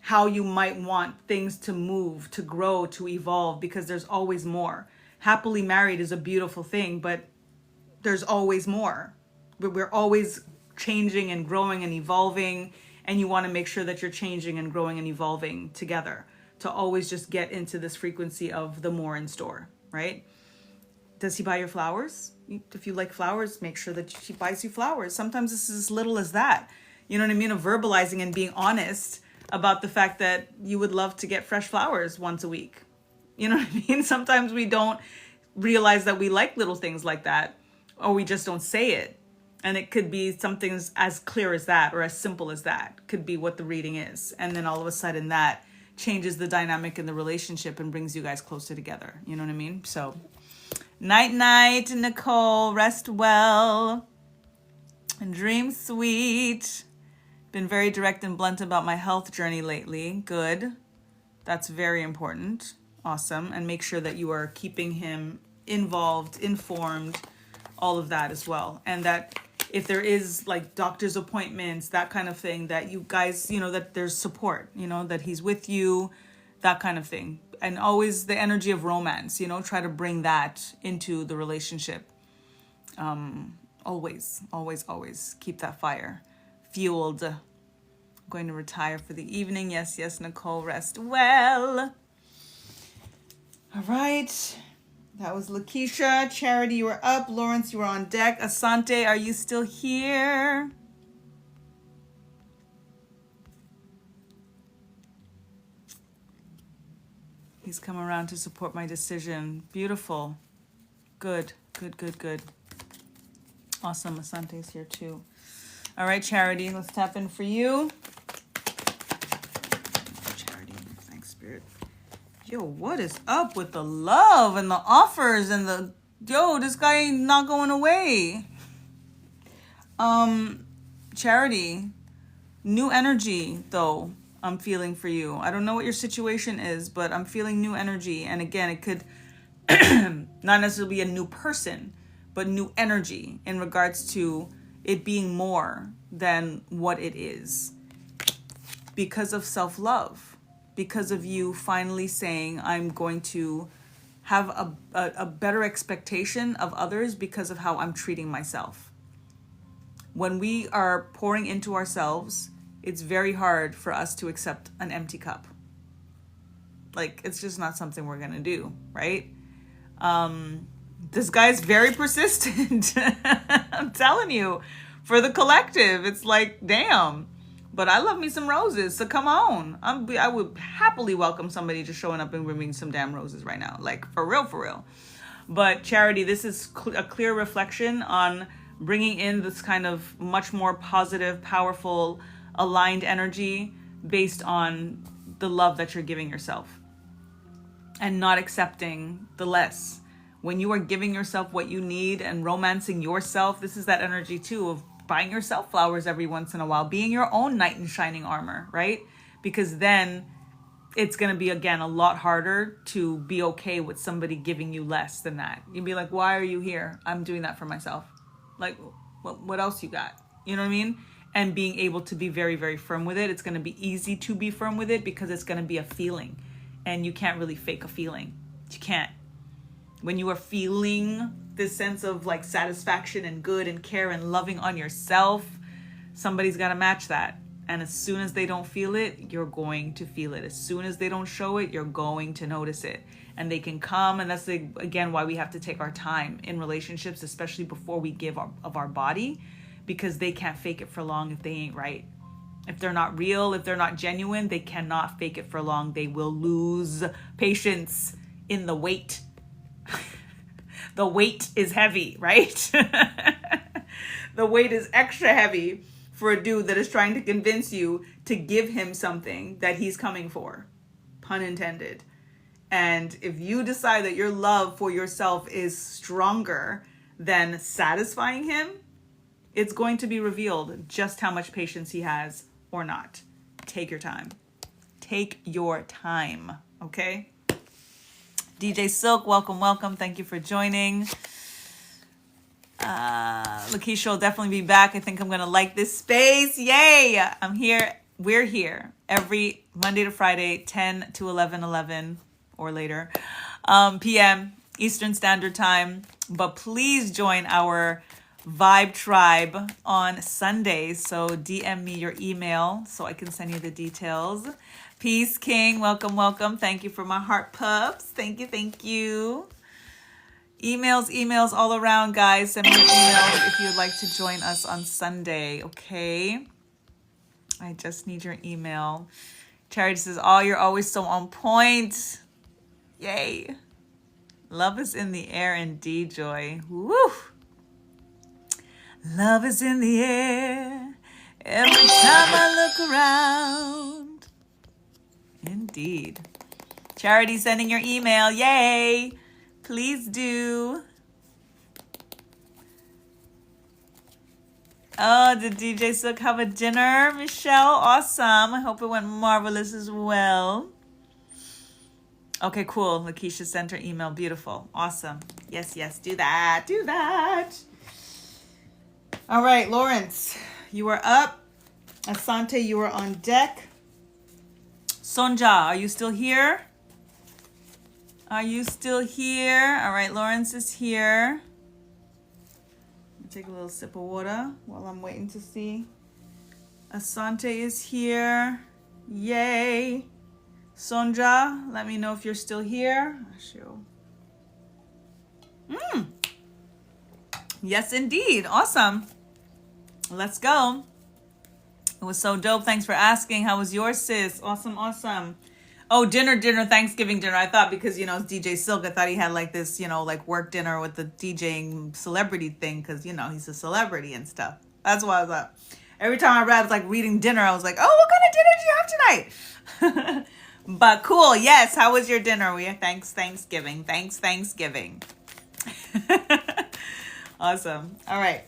how you might want things to move, to grow, to evolve, because there's always more. Happily married is a beautiful thing, but there's always more. We're always changing and growing and evolving, and you want to make sure that you're changing and growing and evolving together to always just get into this frequency of the more in store, right? Does he buy your flowers? If you like flowers, make sure that he buys you flowers. Sometimes it's as little as that. You know what I mean? Of verbalizing and being honest about the fact that you would love to get fresh flowers once a week. You know what I mean? Sometimes we don't realize that we like little things like that, or we just don't say it. And it could be something as clear as that, or as simple as that could be what the reading is. And then all of a sudden that changes the dynamic in the relationship and brings you guys closer together. You know what I mean? So night, night, Nicole. Rest well and dream sweet. Been very direct and blunt about my health journey lately. Good. That's very important. Awesome. And make sure that you are keeping him involved, informed, all of that as well. And that if there is like doctor's appointments, that kind of thing, that you guys, you know, that there's support, you know, that he's with you, that kind of thing. And always the energy of romance, you know, try to bring that into the relationship. Always, always, always keep that fire fueled. I'm going to retire for the evening. Yes, yes, Nicole, rest well. All right. That was Lakeisha. Charity, you were up. Lawrence, you were on deck. Asante, are you still here? He's come around to support my decision. Beautiful. Good, good, good, good. Awesome. Asante's here too. All right, Charity, let's tap in for you. Charity, thanks, Spirit. Yo, what is up with the love and the offers and the... Yo, this guy ain't not going away. Charity, new energy, though, I'm feeling for you. I don't know what your situation is, but I'm feeling new energy. And again, it could not necessarily be a new person, but new energy in regards to it being more than what it is. Because of self-love. Because of you finally saying, I'm going to have a better expectation of others because of how I'm treating myself. When we are pouring into ourselves, it's very hard for us to accept an empty cup. Like, it's just not something we're going to do, right? This guy's very persistent. I'm telling you, for the collective, it's like, damn. But I love me some roses, so come on. I would happily welcome somebody just showing up and bringing some damn roses right now. Like, for real, for real. But Charity, this is a clear reflection on bringing in this kind of much more positive, powerful, aligned energy based on the love that you're giving yourself. and not accepting the less. When you are giving yourself what you need and romancing yourself, this is that energy too of buying yourself flowers every once in a while, being your own knight in shining armor, right? Because then it's going to be, again, a lot harder to be okay with somebody giving you less than that. You'd be like, why are you here? I'm doing that for myself. Like, what else you got? You know what I mean? And being able to be very, very firm with it. It's going to be easy to be firm with it because it's going to be a feeling. And you can't really fake a feeling. You can't. When you are feeling this sense of like satisfaction and good and care and loving on yourself, somebody's got to match that. And as soon as they don't feel it, you're going to feel it. As soon as they don't show it, you're going to notice it. And they can come. And that's, again, why we have to take our time in relationships, especially before we give of our body, because they can't fake it for long if they ain't right. If they're not real, if they're not genuine, they cannot fake it for long. They will lose patience in the wait. The weight is heavy, right? The weight is extra heavy for a dude that is trying to convince you to give him something that he's coming for. Pun intended. And if you decide that your love for yourself is stronger than satisfying him, it's going to be revealed just how much patience he has or not. Take your time. Take your time, okay? DJ Silk, welcome, welcome. Thank you for joining. Lakeisha will definitely be back. I think I'm going to like this space. Yay! I'm here. We're here every Monday to Friday, 10 to 11 or later p.m. Eastern Standard Time. But please join our Vibe Tribe on Sundays. So DM me your email so I can send you the details. Peace King, welcome, welcome. Thank you for my heart pups. Thank you, thank you. Emails all around, guys. Send me emails if you'd like to join us on Sunday, okay? I just need your email. Charity says, oh, you're always so on point. Yay. Love is in the air indeed, Joy. Woo! Love is in the air every time I look around. Indeed. Charity sending your email. Yay! Please do. Oh, did DJ Sook have a dinner, Michelle? Awesome. I hope it went marvelous as well. Okay, cool. Lakeisha sent her email. Beautiful. Awesome. Yes, yes. Do that. Do that. All right, Lawrence, you are up. Asante, you are on deck. Sonja, are you still here? Are you still here? All right, Lawrence is here. Take a little sip of water while I'm waiting to see. Asante is here. Yay. Sonja, let me know if you're still here. Yes, indeed. Awesome. Let's go. It was so dope. Thanks for asking. How was yours, sis? Awesome, awesome. Oh, dinner, Thanksgiving dinner. I thought because, it's DJ Silk, I thought he had like this, like work dinner with the DJing celebrity thing because, he's a celebrity and stuff. That's why I was up. Every time I read, I was like reading dinner. I was like, oh, what kind of dinner do you have tonight? But cool. Yes. How was your dinner? Thanksgiving. Awesome. All right.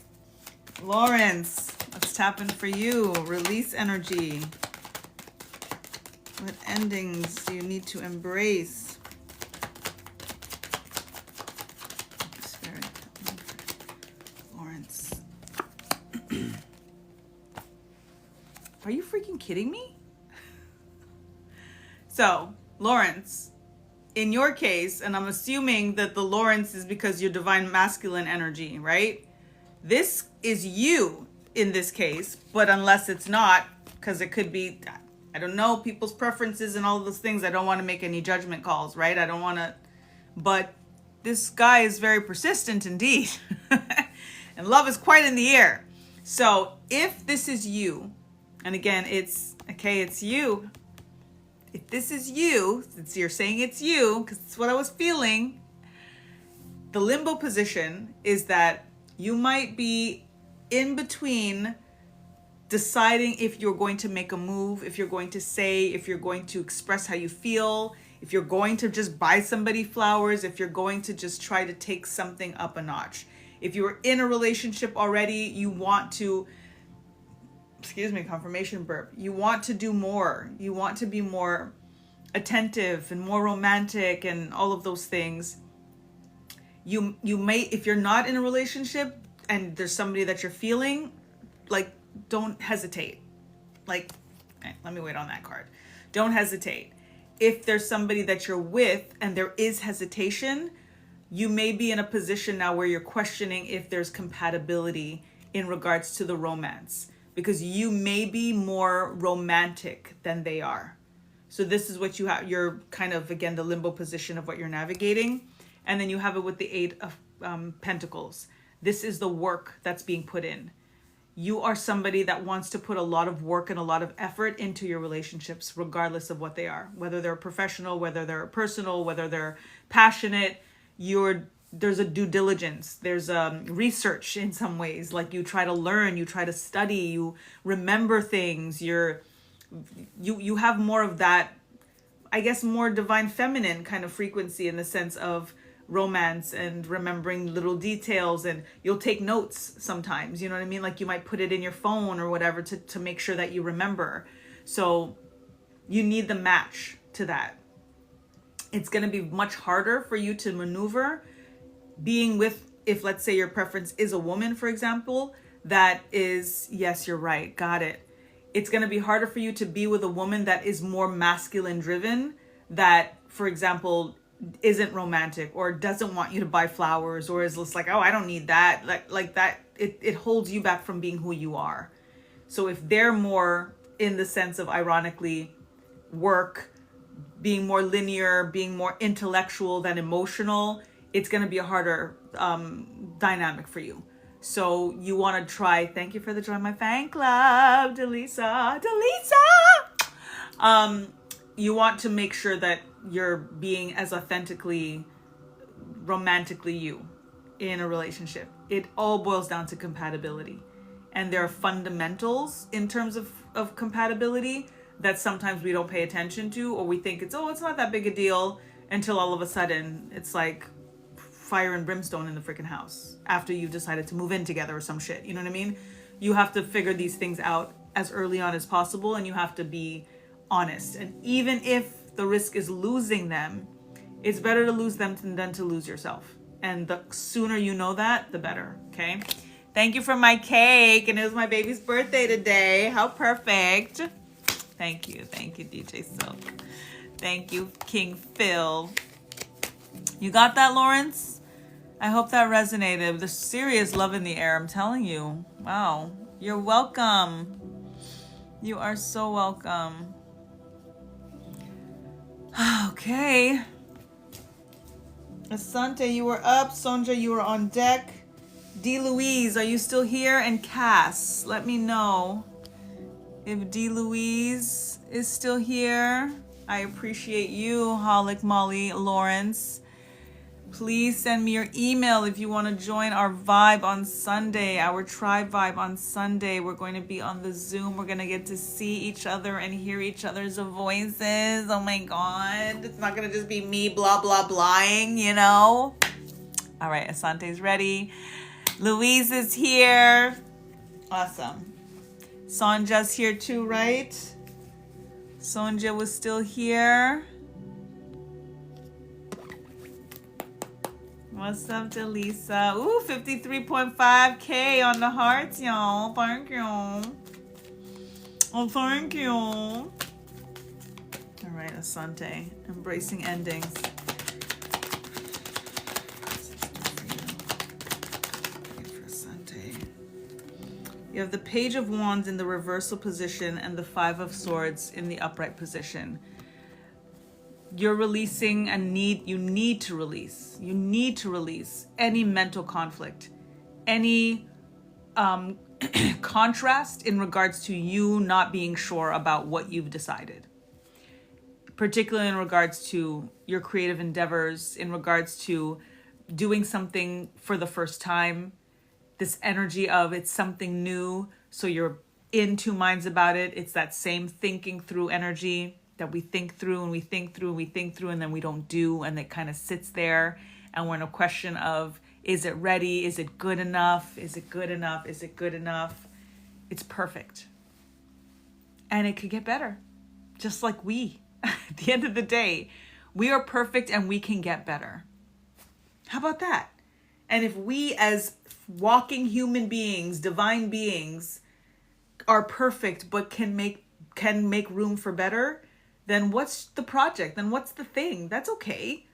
Lawrence, what's tapping for you? Release energy. What endings do you need to embrace? Spirit, Lawrence. Are you freaking kidding me? So, Lawrence, in your case, and I'm assuming that the Lawrence is because you're divine masculine energy, right? This is you in this case, but unless it's not, because it could be, I don't know, people's preferences and all of those things. I don't want to make any judgment calls, right? I don't want to, but this guy is very persistent indeed. And love is quite in the air. So if this is you, and again, it's you. If this is you, since you're saying it's you, because it's what I was feeling, the limbo position is that you might be in between deciding if you're going to make a move, if you're going to say, if you're going to express how you feel, If you're going to just buy somebody flowers, if you're going to just try to take something up a notch. If you're in a relationship already, you want to, excuse me, confirmation burp. You want to do more. You want to be more attentive and more romantic and all of those things. You may, if you're not in a relationship and there's somebody that you're feeling, like, don't hesitate. Like, let me wait on that card. Don't hesitate. If there's somebody that you're with and there is hesitation, you may be in a position now where you're questioning if there's compatibility in regards to the romance, because you may be more romantic than they are. So this is what you have. You're kind of, again, the limbo position of what you're navigating. And then you have it with the Eight of Pentacles. This is the work that's being put in. You are somebody that wants to put a lot of work and a lot of effort into your relationships, regardless of what they are, whether they're professional, whether they're personal, whether they're passionate. There's a due diligence. There's research in some ways. Like, you try to learn, you try to study, you remember things. You have more of that, I guess, more divine feminine kind of frequency in the sense of romance and remembering little details, and you'll take notes sometimes, you know what I mean? Like, you might put it in your phone or whatever to make sure that you remember. So you need the match to that. It's going to be much harder for you to maneuver being with, if let's say your preference is a woman, for example, that is, yes, you're right, got it. It's going to be harder for you to be with a woman that is more masculine driven, that, for example, isn't romantic or doesn't want you to buy flowers, or is just like, oh, I don't need that. Like that, it holds you back from being who you are. So if they're more in the sense of, ironically, work, being more linear, being more intellectual than emotional, it's going to be a harder dynamic for you. So you want to try, thank you for the join my fan club, Delisa. You want to make sure that you're being as authentically, romantically you in a relationship. It all boils down to compatibility. And there are fundamentals in terms of compatibility that sometimes we don't pay attention to, or we think it's not that big a deal, until all of a sudden it's like fire and brimstone in the freaking house after you've decided to move in together or some shit. You know what I mean? You have to figure these things out as early on as possible, and you have to be honest. And even if the risk is losing them, it's better to lose them than to lose yourself. And the sooner you know that, the better. Okay. Thank you for my cake. And it was my baby's birthday today. How perfect. Thank you. Thank you, DJ Silk. Thank you, King Phil. You got that, Lawrence? I hope that resonated. There's serious love in the air, I'm telling you. Wow. You're welcome. You are so welcome. Okay. Asante, you were up. Sonja, you were on deck. D. Louise, are you still here? And Cass, let me know if D. Louise is still here. I appreciate you, Holic Molly Lawrence. Please send me your email if you want to join our vibe on Sunday, our tribe vibe on Sunday. We're going to be on the Zoom. We're going to get to see each other and hear each other's voices. Oh my God. It's not going to just be me blah, blah, blahing, you know? All right, Asante's ready. Louise is here. Awesome. Sonja's here too, right? Sonja was still here. What's up, Delisa? Ooh, 53.5K on the hearts, y'all. Thank you. Oh, thank you. All right, Asante. Embracing endings. You have the Page of Wands in the reversal position and the Five of Swords in the upright position. You're releasing you need to release any mental conflict, any contrast in regards to you not being sure about what you've decided, particularly in regards to your creative endeavors, in regards to doing something for the first time, this energy of it's something new, so you're in two minds about it. It's that same thinking through energy. that we think through and we think through and we think through and then we don't do, and it kind of sits there and we're in a question of, is it ready? Is it good enough? Is it good enough? Is it good enough? It's perfect. And it could get better. Just like we, at the end of the day, we are perfect and we can get better. How about that? And if we as walking human beings, divine beings, are perfect but can make room for better, then what's the project? Then what's the thing? That's okay.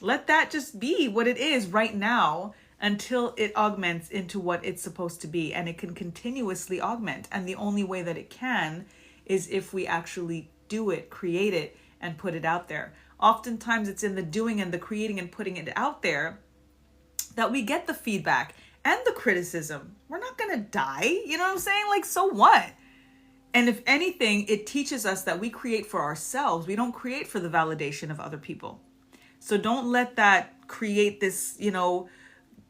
Let that just be what it is right now until it augments into what it's supposed to be. And it can continuously augment. And the only way that it can is if we actually do it, create it, and put it out there. Oftentimes it's in the doing and the creating and putting it out there that we get the feedback and the criticism. We're not going to die. You know what I'm saying? Like, so what? And if anything, it teaches us that we create for ourselves. We don't create for the validation of other people. So don't let that create this,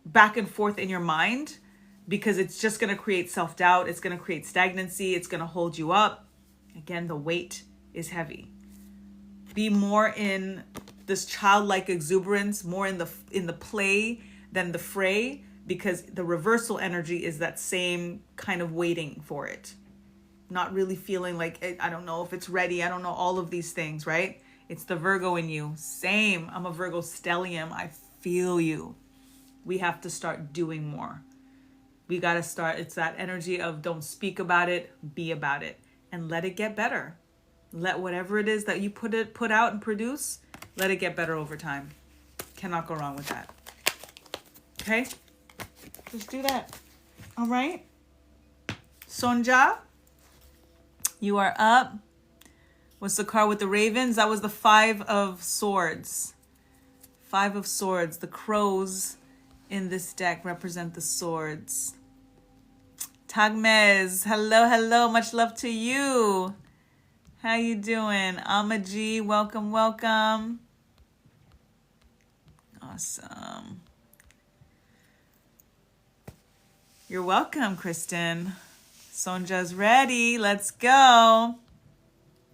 back and forth in your mind, because it's just going to create self-doubt. It's going to create stagnancy. It's going to hold you up. Again, the weight is heavy. Be more in this childlike exuberance, more in the play than the fray, because the reversal energy is that same kind of waiting for it. Not really feeling like, I don't know if it's ready. I don't know, all of these things, right? It's the Virgo in you. Same. I'm a Virgo stellium. I feel you. We have to start doing more. We got to start. It's that energy of don't speak about it, be about it, and let it get better. Let whatever it is that you put out and produce, let it get better over time. Cannot go wrong with that. Okay? Just do that. All right? Sonja, you are up. What's the card with the ravens? That was the 5 of swords. 5 of swords. The crows in this deck represent the swords. Tagmez, hello. Much love to you. How you doing? Amaji, welcome. Awesome. You're welcome, Kristen. Sonja's ready. Let's go.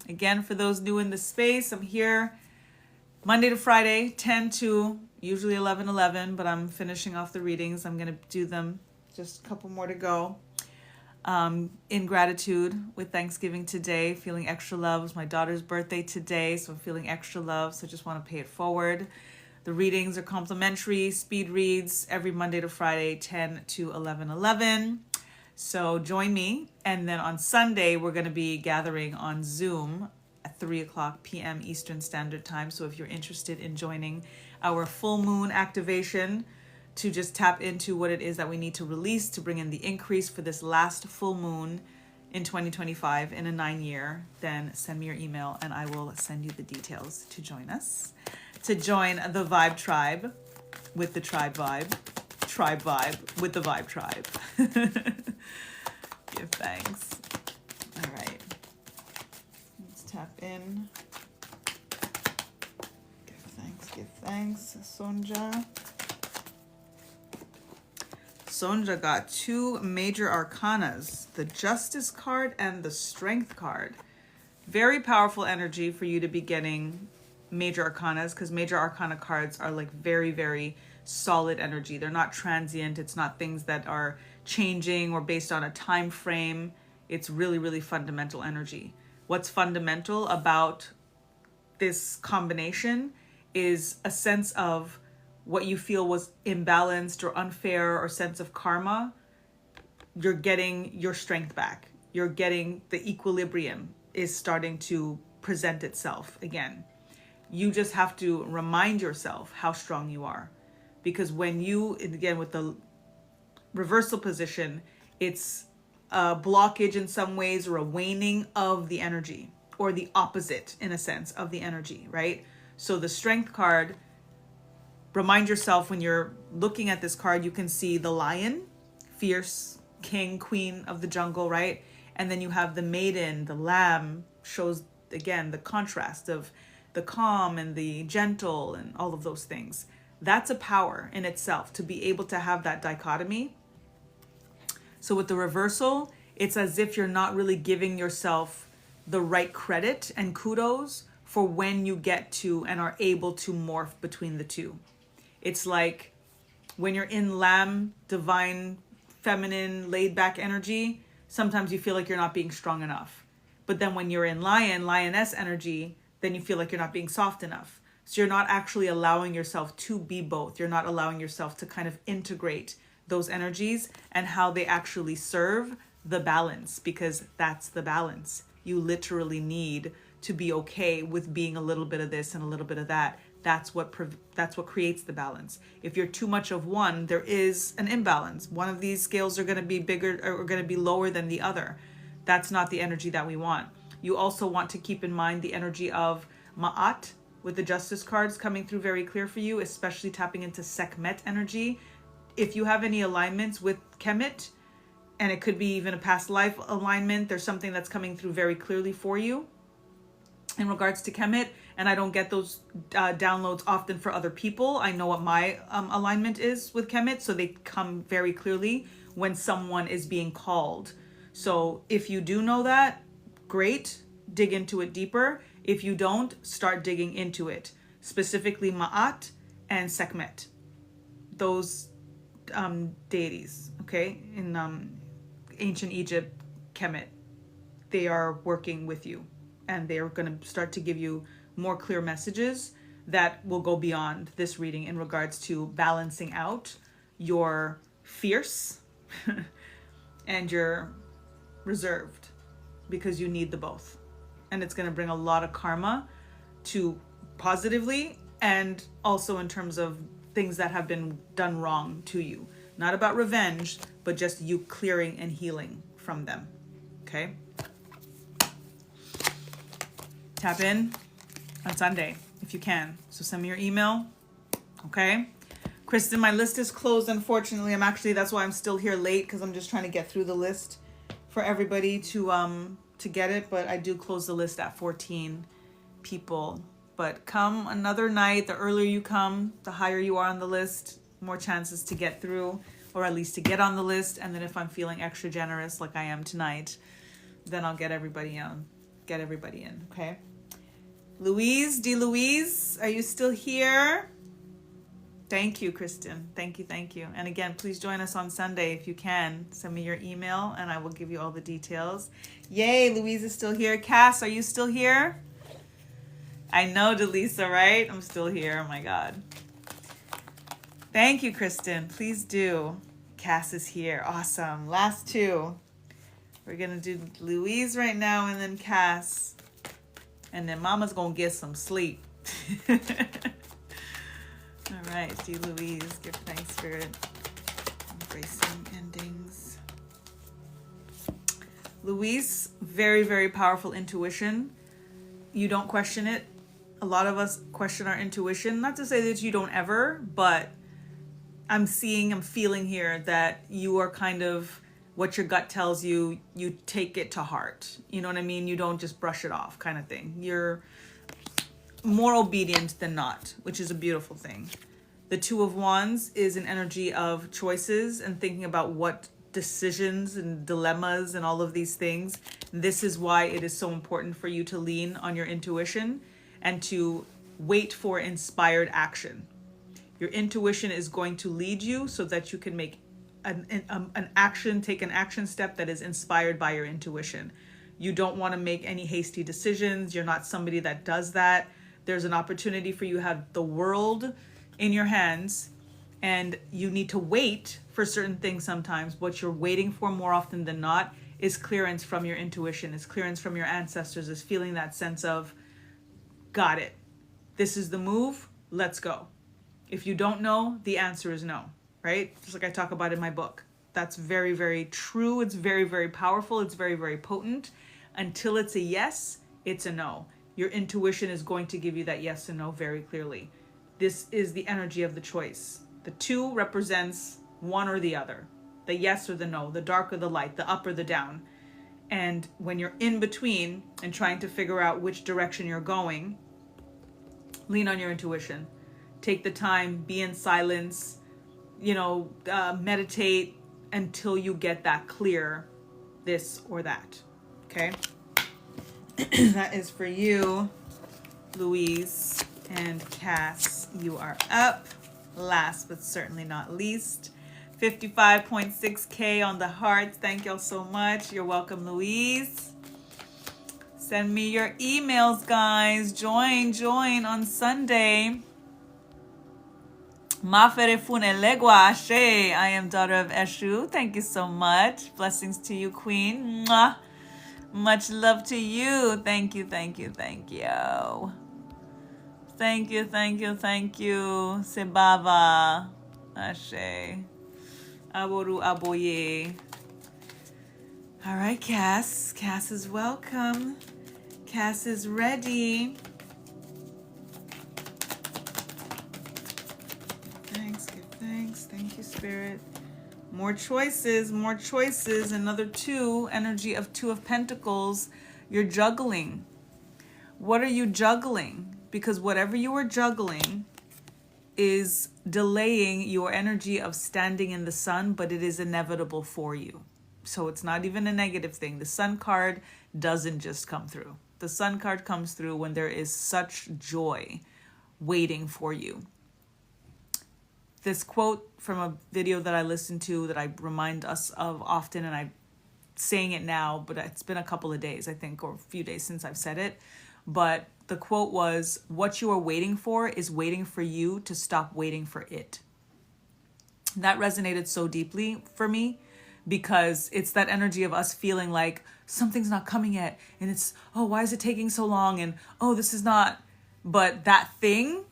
Again, for those new in the space, I'm here Monday to Friday, 10 to usually 11, but I'm finishing off the readings. I'm going to do them, just a couple more to go. In gratitude with Thanksgiving today, feeling extra love. It was my daughter's birthday today, so I'm feeling extra love, so just want to pay it forward. The readings are complimentary, speed reads every Monday to Friday, 10 to 11. So join me. And then on Sunday, we're going to be gathering on Zoom at 3:00 p.m. Eastern Standard Time. So if you're interested in joining our full moon activation to just tap into what it is that we need to release to bring in the increase for this last full moon in 2025 in a 9-year, then send me your email and I will send you the details to join us. To join the Vibe Tribe with the Tribe Vibe. Tribe Vibe with the Vibe Tribe. Give thanks. All right. Let's tap in. Give thanks. Sonja got 2 major arcanas, the Justice card and the Strength card. Very powerful energy for you to be getting major arcanas, because major arcana cards are like very, very solid energy. They're not transient. It's not things that are changing or based on a time frame. It's really, really fundamental energy. What's fundamental about this combination is a sense of what you feel was imbalanced or unfair or sense of karma. You're getting your strength back. You're getting the equilibrium is starting to present itself again. You just have to remind yourself how strong you are. Because when you, again, with the reversal position, it's a blockage in some ways or a waning of the energy, or the opposite in a sense of the energy, right? So the Strength card, remind yourself when you're looking at this card, you can see the lion, fierce, king, queen of the jungle, right? And then you have the maiden, the lamb, shows again the contrast of the calm and the gentle and all of those things. That's a power in itself to be able to have that dichotomy. So with the reversal, it's as if you're not really giving yourself the right credit and kudos for when you get to and are able to morph between the two. It's like when you're in lamb, divine, feminine, laid back energy, sometimes you feel like you're not being strong enough. But then when you're in lion, lioness energy, then you feel like you're not being soft enough. So you're not actually allowing yourself to be both. You're not allowing yourself to kind of integrate those energies and how they actually serve the balance, because that's the balance. You literally need to be okay with being a little bit of this and a little bit of that. That's what creates the balance. If you're too much of one, there is an imbalance. One of these scales are going to be bigger or going to be lower than the other. That's not the energy that we want. You also want to keep in mind the energy of Ma'at, with the Justice cards coming through very clear for you, especially tapping into Sekhmet energy. If you have any alignments with Kemet, and it could be even a past life alignment, there's something that's coming through very clearly for you in regards to Kemet. And I don't get those downloads often for other people. I know what my alignment is with Kemet, so they come very clearly when someone is being called. So if you do know that, great, dig into it deeper. If you don't, start digging into it. Specifically Ma'at and Sekhmet. Those deities, okay? In ancient Egypt, Kemet, they are working with you. And they are going to start to give you more clear messages that will go beyond this reading in regards to balancing out your fierce and your reserved, because you need the both. And it's going to bring a lot of karma to positively, and also in terms of things that have been done wrong to you. Not about revenge, but just you clearing and healing from them. Okay? Tap in on Sunday if you can. So send me your email. Okay? Kristen, my list is closed, unfortunately. That's why I'm still here late, because I'm just trying to get through the list for everybody to get it. But I do close the list at 14 people. But come another night. The earlier you come, the higher you are on the list, more chances to get through, or at least to get on the list. And then if I'm feeling extra generous like I am tonight, then I'll get everybody in. Okay? Louise, Louise, are you still here? Thank you, Kristen. Thank you. And again, please join us on Sunday if you can. Send me your email and I will give you all the details. Yay, Louise is still here. Cass, are you still here? I know, Delisa, right? I'm still here. Oh my God. Thank you, Kristen. Please do. Cass is here. Awesome. Last two. We're going to do Louise right now and then Cass. And then Mama's going to get some sleep. All right, D. Louise, give thanks, Spirit. Embracing endings. Louise, very, very powerful intuition. You don't question it. A lot of us question our intuition. Not to say that you don't ever, but I'm feeling here that you are kind of, what your gut tells you, you take it to heart. You know what I mean? You don't just brush it off kind of thing. You're more obedient than not, which is a beautiful thing. The Two of Wands is an energy of choices and thinking about what decisions and dilemmas and all of these things. This is why it is so important for you to lean on your intuition and to wait for inspired action. Your intuition is going to lead you so that you can make take an action step that is inspired by your intuition. You don't want to make any hasty decisions. You're not somebody that does that. There's an opportunity for you to have the world in your hands, and you need to wait for certain things sometimes. What you're waiting for more often than not is clearance from your intuition, is clearance from your ancestors, is feeling that sense of, got it. This is the move. Let's go. If you don't know, the answer is no. Right? Just like I talk about in my book. That's very, very true. It's very, very powerful. It's very, very potent. Until it's a yes, it's a no. Your intuition is going to give you that yes and no very clearly. This is the energy of the choice. The two represents one or the other. The yes or the no, the dark or the light, the up or the down. And when you're in between and trying to figure out which direction you're going, lean on your intuition. Take the time, be in silence, meditate until you get that clear this or that. Okay? That is for you, Louise. And Cass, you are up. Last but certainly not least, 55.6K on the hearts. Thank y'all so much. You're welcome, Louise. Send me your emails, guys. Join on Sunday. Mafere Funelegua Ashe. I am daughter of Eshu. Thank you so much. Blessings to you, Queen. Mwah. Much love to you. Thank you. Thank you. Sebava. Ashe. Aboru aboye. All right, Cass. Cass is welcome. Cass is ready. Thanks, give thanks. Thank you, Spirit. More choices. Another two. Energy of Two of Pentacles. You're juggling. What are you juggling? Because whatever you are juggling is delaying your energy of standing in the sun, but it is inevitable for you. So it's not even a negative thing. The sun card doesn't just come through. The sun card comes through when there is such joy waiting for you. This quote from a video that I listened to that I remind us of often, and I'm saying it now, but it's been a couple of days, I think, or a few days since I've said it. But the quote was, what you are waiting for is waiting for you to stop waiting for it. That resonated so deeply for me because it's that energy of us feeling like something's not coming yet. And it's, oh, why is it taking so long? And, oh, this is not. But that thing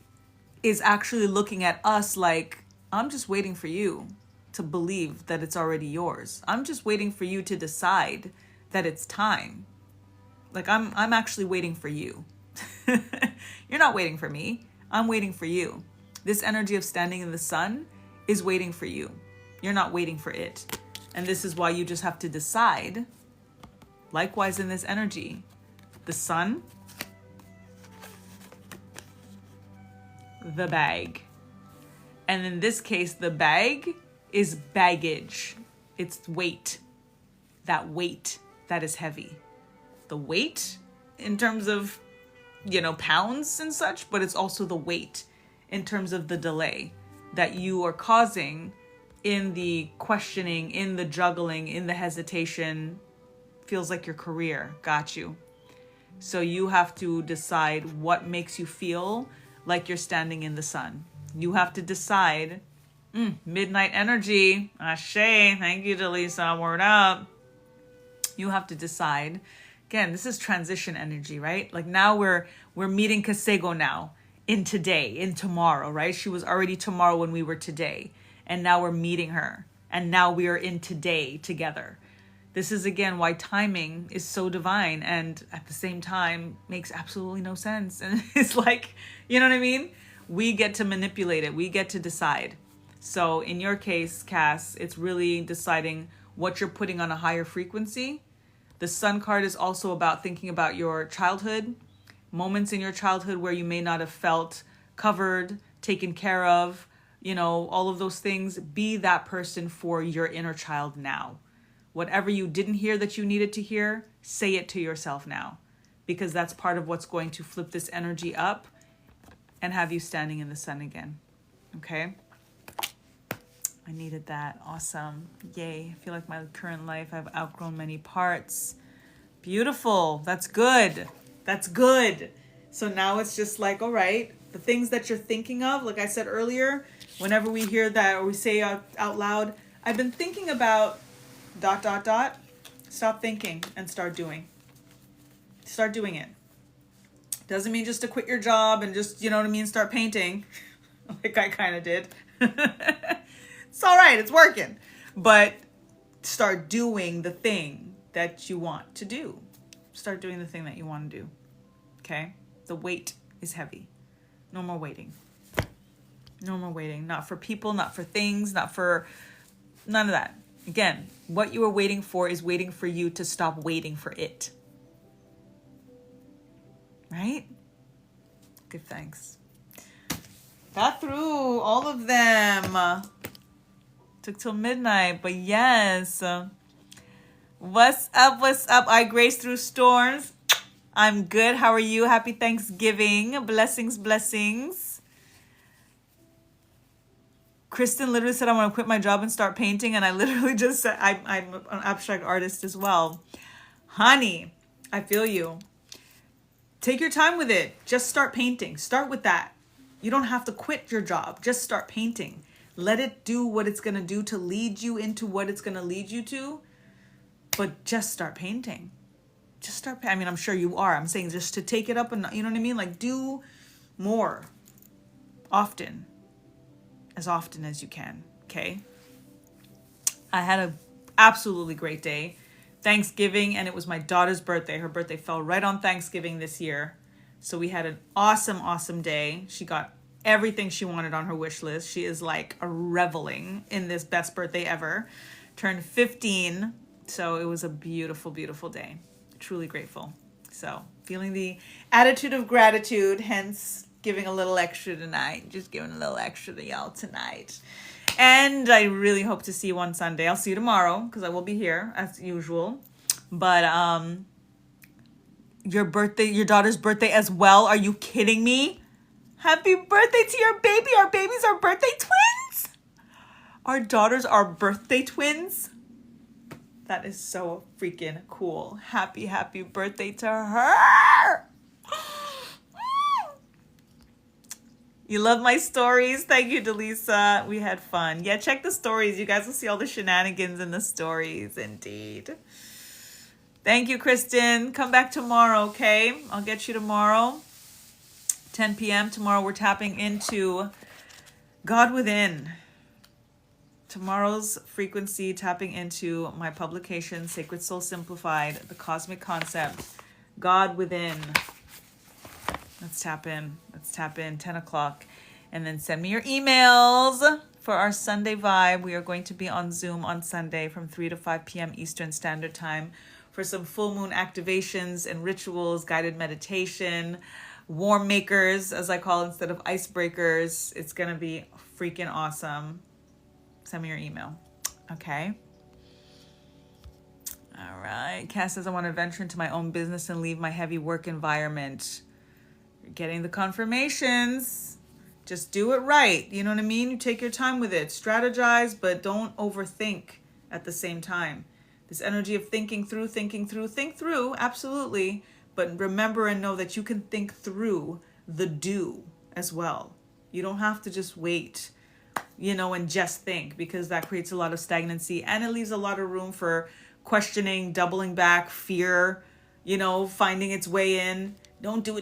is actually looking at us like, I'm just waiting for you to believe that it's already yours. I'm just waiting for you to decide that it's time. Like I'm actually waiting for you. You're not waiting for me. I'm waiting for you. This energy of standing in the sun is waiting for you. You're not waiting for it. And this is why you just have to decide. Likewise in this energy, the sun, the bag. And in this case, the bag is baggage. It's weight. That weight that is heavy. The weight in terms of, pounds and such, but it's also the weight in terms of the delay that you are causing in the questioning, in the juggling, in the hesitation. Feels like your career got you. So you have to decide what makes you feel like you're standing in the sun. You have to decide, midnight energy, ashe, thank you, Delisa, word up. You have to decide. Again, this is transition energy, right? Like now we're meeting Kasego now in today, in tomorrow, right? She was already tomorrow when we were today. And now we're meeting her. And now we are in today together. This is, again, why timing is so divine and at the same time makes absolutely no sense. And it's like, you know what I mean? We get to manipulate it. We get to decide. So in your case, Cass, it's really deciding what you're putting on a higher frequency. The Sun card is also about thinking about your childhood, moments in your childhood where you may not have felt covered, taken care of, all of those things. Be that person for your inner child now. Whatever you didn't hear that you needed to hear, say it to yourself now, because that's part of what's going to flip this energy up and have you standing in the sun again. Okay? I needed that. Awesome. Yay. I feel like my current life, I've outgrown many parts. Beautiful. That's good. That's good. So now it's just like, all right, the things that you're thinking of, like I said earlier, whenever we hear that or we say out loud, I've been thinking about ... Stop thinking and start doing. Start doing it. Doesn't mean just to quit your job and just, start painting like I kind of did. It's all right. It's working. But start doing the thing that you want to do. Start doing the thing that you want to do. Okay? The weight is heavy. No more waiting. No more waiting. Not for people, not for things, not for none of that. Again, what you are waiting for is waiting for you to stop waiting for it. Right? Give thanks. Got through all of them. Took till midnight, but yes. What's up? I grace through storms. I'm good. How are you? Happy Thanksgiving. Blessings, blessings. Kristen literally said, I want to quit my job and start painting. And I literally just said, I'm an abstract artist as well. Honey, I feel you. Take your time with it. Just start painting. Start with that. You don't have to quit your job. Just start painting. Let it do what it's going to do to lead you into what it's going to lead you to. But just start painting. Just start. I mean, I'm sure you are. I'm saying just to take it up and, you know what I mean? Like, do more often. As often as you can. Okay? I had an absolutely great day. Thanksgiving, and it was my daughter's birthday. Her birthday fell right on Thanksgiving this year. So we had an awesome, awesome day. She got everything she wanted on her wish list. She is like reveling in this best birthday ever. Turned 15. So it was a beautiful, beautiful day. Truly grateful. So feeling the attitude of gratitude, hence giving a little extra tonight. Just giving a little extra to y'all tonight. And I really hope to see you on Sunday. I'll see you tomorrow because I will be here as usual. But your birthday, your daughter's birthday as well. Are you kidding me? Happy birthday to your baby. Our babies are birthday twins. Our daughters are birthday twins. That is so freaking cool. Happy, happy birthday to her. You love my stories. Thank you, Delisa. We had fun. Yeah, check the stories. You guys will see all the shenanigans in the stories. Indeed. Thank you, Kristen. Come back tomorrow, okay? I'll get you tomorrow. 10 p.m. Tomorrow we're tapping into God Within. Tomorrow's frequency, tapping into my publication, Sacred Soul Simplified, the cosmic concept, God Within. Let's tap in. 10 o'clock. And then send me your emails for our Sunday vibe. We are going to be on Zoom on Sunday from 3 to 5 p.m. Eastern Standard Time for some full moon activations and rituals, guided meditation, warm makers, as I call it, instead of icebreakers. It's going to be freaking awesome. Send me your email. Okay. All right. Cass says, I want to venture into my own business and leave my heavy work environment. You're getting the confirmations. Just do it right. You know what I mean? You take your time with it. Strategize, but don't overthink at the same time. This energy of think through, absolutely. But remember and know that you can think through the do as well. You don't have to just wait, and just think, because that creates a lot of stagnancy and it leaves a lot of room for questioning, doubling back, fear, finding its way in. Don't do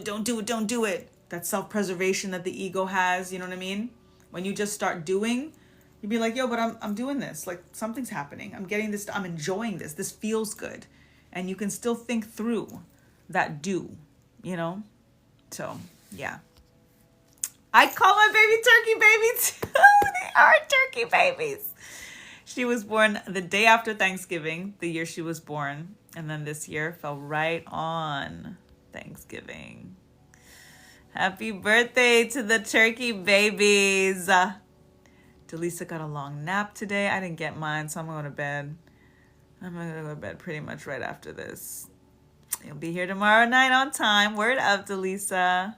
it. That self-preservation that the ego has, you know what I mean? When you just start doing, you'd be like, yo, but I'm doing this. Like, something's happening. I'm getting this. I'm enjoying this. This feels good. And you can still think through that do, So, yeah. I call my baby turkey baby too. They are turkey babies. She was born the day after Thanksgiving, the year she was born. And then this year fell right on Thanksgiving. Happy birthday to the turkey babies. Delisa got a long nap today. I didn't get mine, so I'm going to bed. I'm going to go to bed pretty much right after this. You'll be here tomorrow night on time. Word up, Delisa.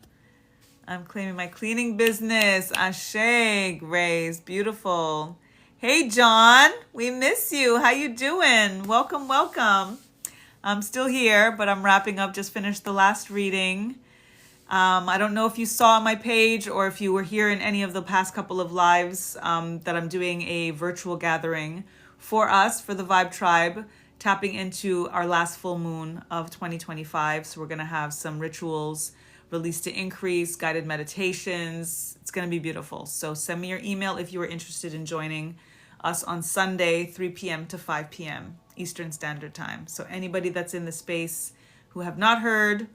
I'm claiming my cleaning business. Ashe, Grace. Beautiful. Hey, John. We miss you. How you doing? Welcome, welcome. I'm still here, but I'm wrapping up. Just finished the last reading. I don't know if you saw my page or if you were here in any of the past couple of lives that I'm doing a virtual gathering for us, for the Vibe Tribe, tapping into our last full moon of 2025. So we're going to have some rituals, release to increase, guided meditations. It's going to be beautiful. So send me your email if you are interested in joining us on Sunday, 3 p.m. to 5 p.m. Eastern Standard Time. So anybody that's in the space who have not heard,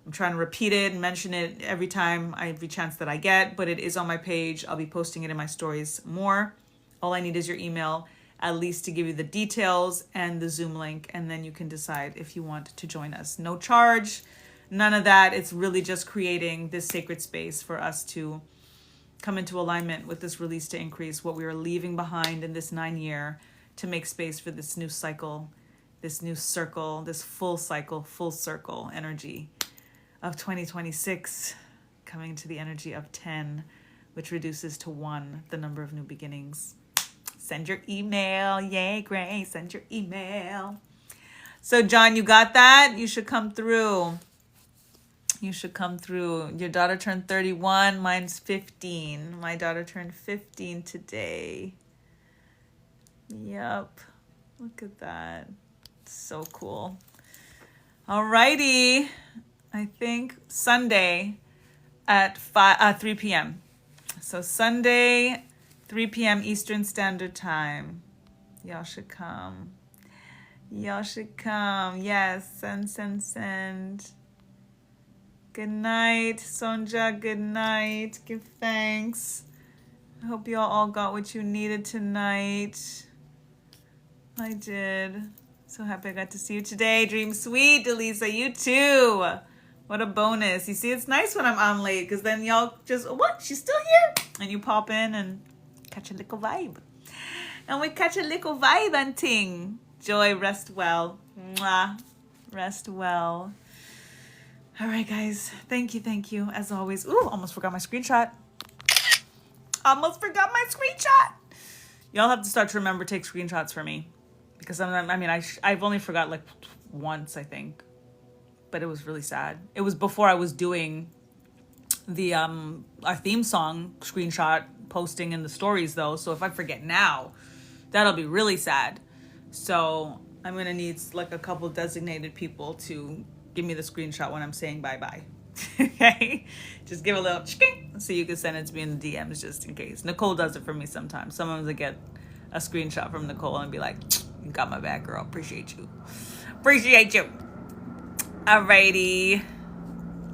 I'm trying to repeat it and mention it every chance that I get, but it is on my page. I'll be posting it in my stories more. All I need is your email, at least to give you the details and the Zoom link, and then you can decide if you want to join us. No charge, none of that. It's really just creating this sacred space for us to come into alignment with this release to increase, what we are leaving behind in this 9-year, to make space for this new cycle, this new circle, this full cycle, full circle energy of 2026, coming to the energy of 10, which reduces to 1, the number of new beginnings. Send your email. Yay, Grace. Send your email. So, John, you got that? You should come through. You should come through. Your daughter turned 31. Mine's 15. My daughter turned 15 today. Yep. Look at that. So cool. Alrighty. I think Sunday at 3 p.m. So Sunday, 3 p.m. Eastern Standard Time. Y'all should come. Y'all should come. Yes. Send. Good night, Sonja. Good night. Give thanks. I hope y'all all got what you needed tonight. I did. So happy I got to see you today. Dream sweet, Delisa. You too. What a bonus. You see, it's nice when I'm on late because then y'all just, what? She's still here? And you pop in and catch a little vibe. And we catch a little vibe and ting. Joy, rest well. Mwah. Rest well. All right, guys. Thank you. As always. Ooh, almost forgot my screenshot. Y'all have to start to remember to take screenshots for me. Because, I've only forgot like once, I think. But it was really sad. It was before I was doing the our theme song screenshot posting in the stories, though. So if I forget now, that'll be really sad. So I'm going to need like a couple designated people to give me the screenshot when I'm saying bye-bye. Okay? Just give a little ching so you can send it to me in the DMs just in case. Nicole does it for me sometimes. Sometimes I get a screenshot from Nicole and be like, you got my back, girl. Appreciate you. Alrighty.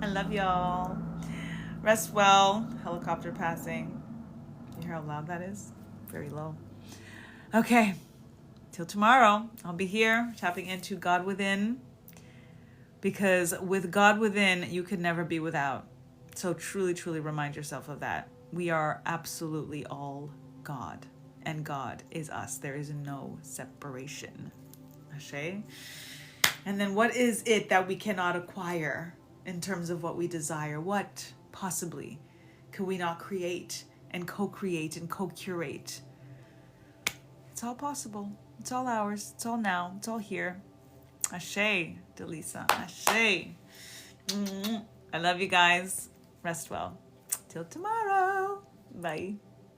I love y'all. Rest well. Helicopter passing. You hear how loud that is? Very low. Okay. Till tomorrow, I'll be here tapping into God within. Because with God within, you could never be without. So truly remind yourself of that. We are absolutely all God. And God is us. There is no separation. Ashe? And then what is it that we cannot acquire in terms of what we desire? What possibly could we not create and co-create and co-curate? It's all possible. It's all ours. It's all now. It's all here. Ashe, Delisa. Ashe. I love you guys. Rest well. Till tomorrow. Bye.